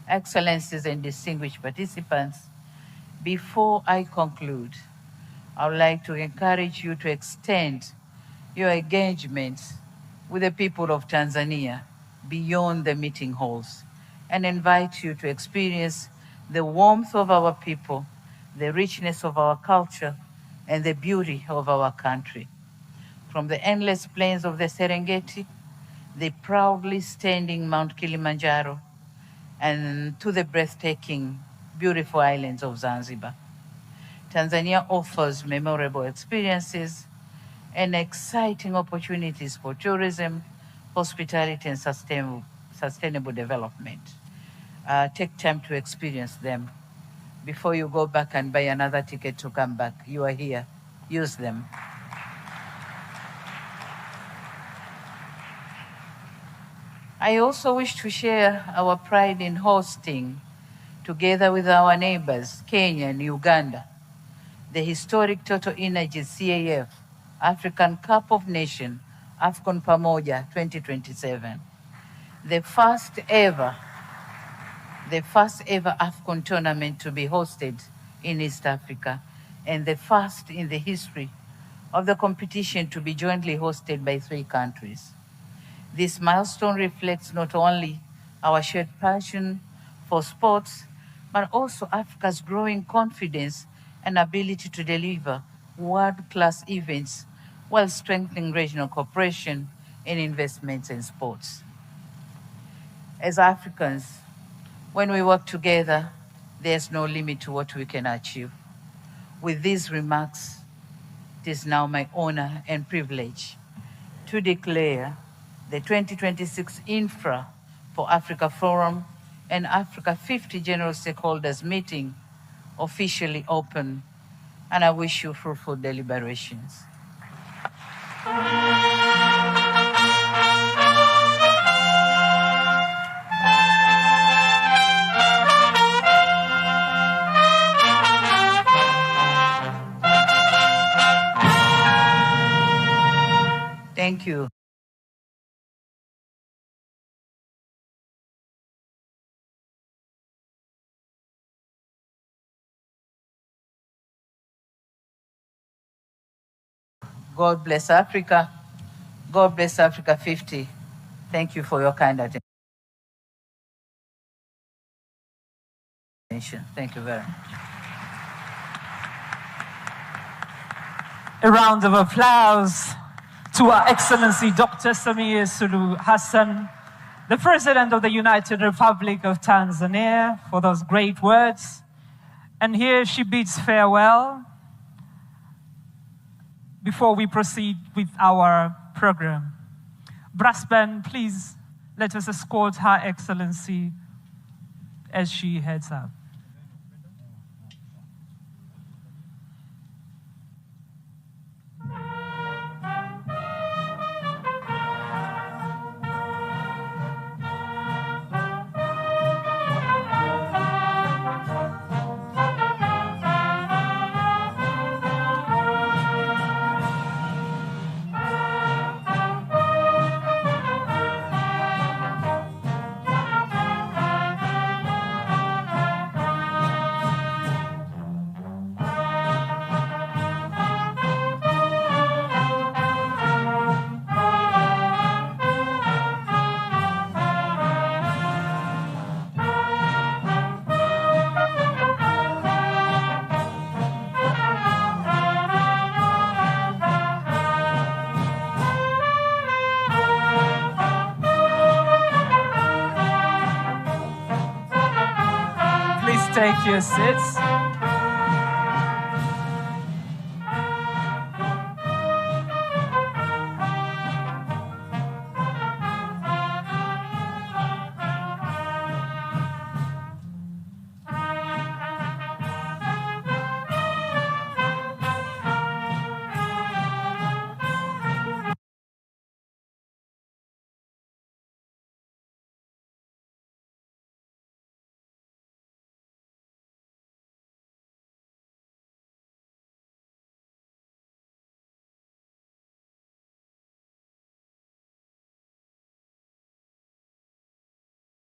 Excellencies and distinguished participants, before I conclude, I would like to encourage you to extend your engagement with the people of Tanzania beyond the meeting halls and invite you to experience the warmth of our people, the richness of our culture, and the beauty of our country. From the endless plains of the Serengeti, the proudly standing Mount Kilimanjaro, and to the breathtaking, beautiful islands of Zanzibar. Tanzania offers memorable experiences and exciting opportunities for tourism, hospitality, and sustainable development. Take time to experience them. Before you go back and buy another ticket to come back, you are here. Use them. I also wish to share our pride in hosting, together with our neighbors, Kenya and Uganda, the historic Total Energies CAF African Cup of Nations, AFCON Pamoja 2027. The first ever AFCON tournament to be hosted in East Africa, and the first in the history of the competition to be jointly hosted by 3 countries. This milestone reflects not only our shared passion for sports, but also Africa's growing confidence and ability to deliver world-class events while strengthening regional cooperation and investments in sports. As Africans, when we work together, there's no limit to what we can achieve. With these remarks, it is now my honor and privilege to declare the 2026 Infra for Africa Forum and Africa50 General Stakeholders Meeting officially open, and I wish you fruitful deliberations. Thank you. God bless Africa. God bless Africa50. Thank you for your kind attention. Thank you very much. A round of applause to Her Excellency Dr. Samia Suluhu Hassan, the President of the United Republic of Tanzania, for those great words. And here she bids farewell before we proceed with our program. Brass band, please let us escort Her Excellency as she heads out. Take your seats.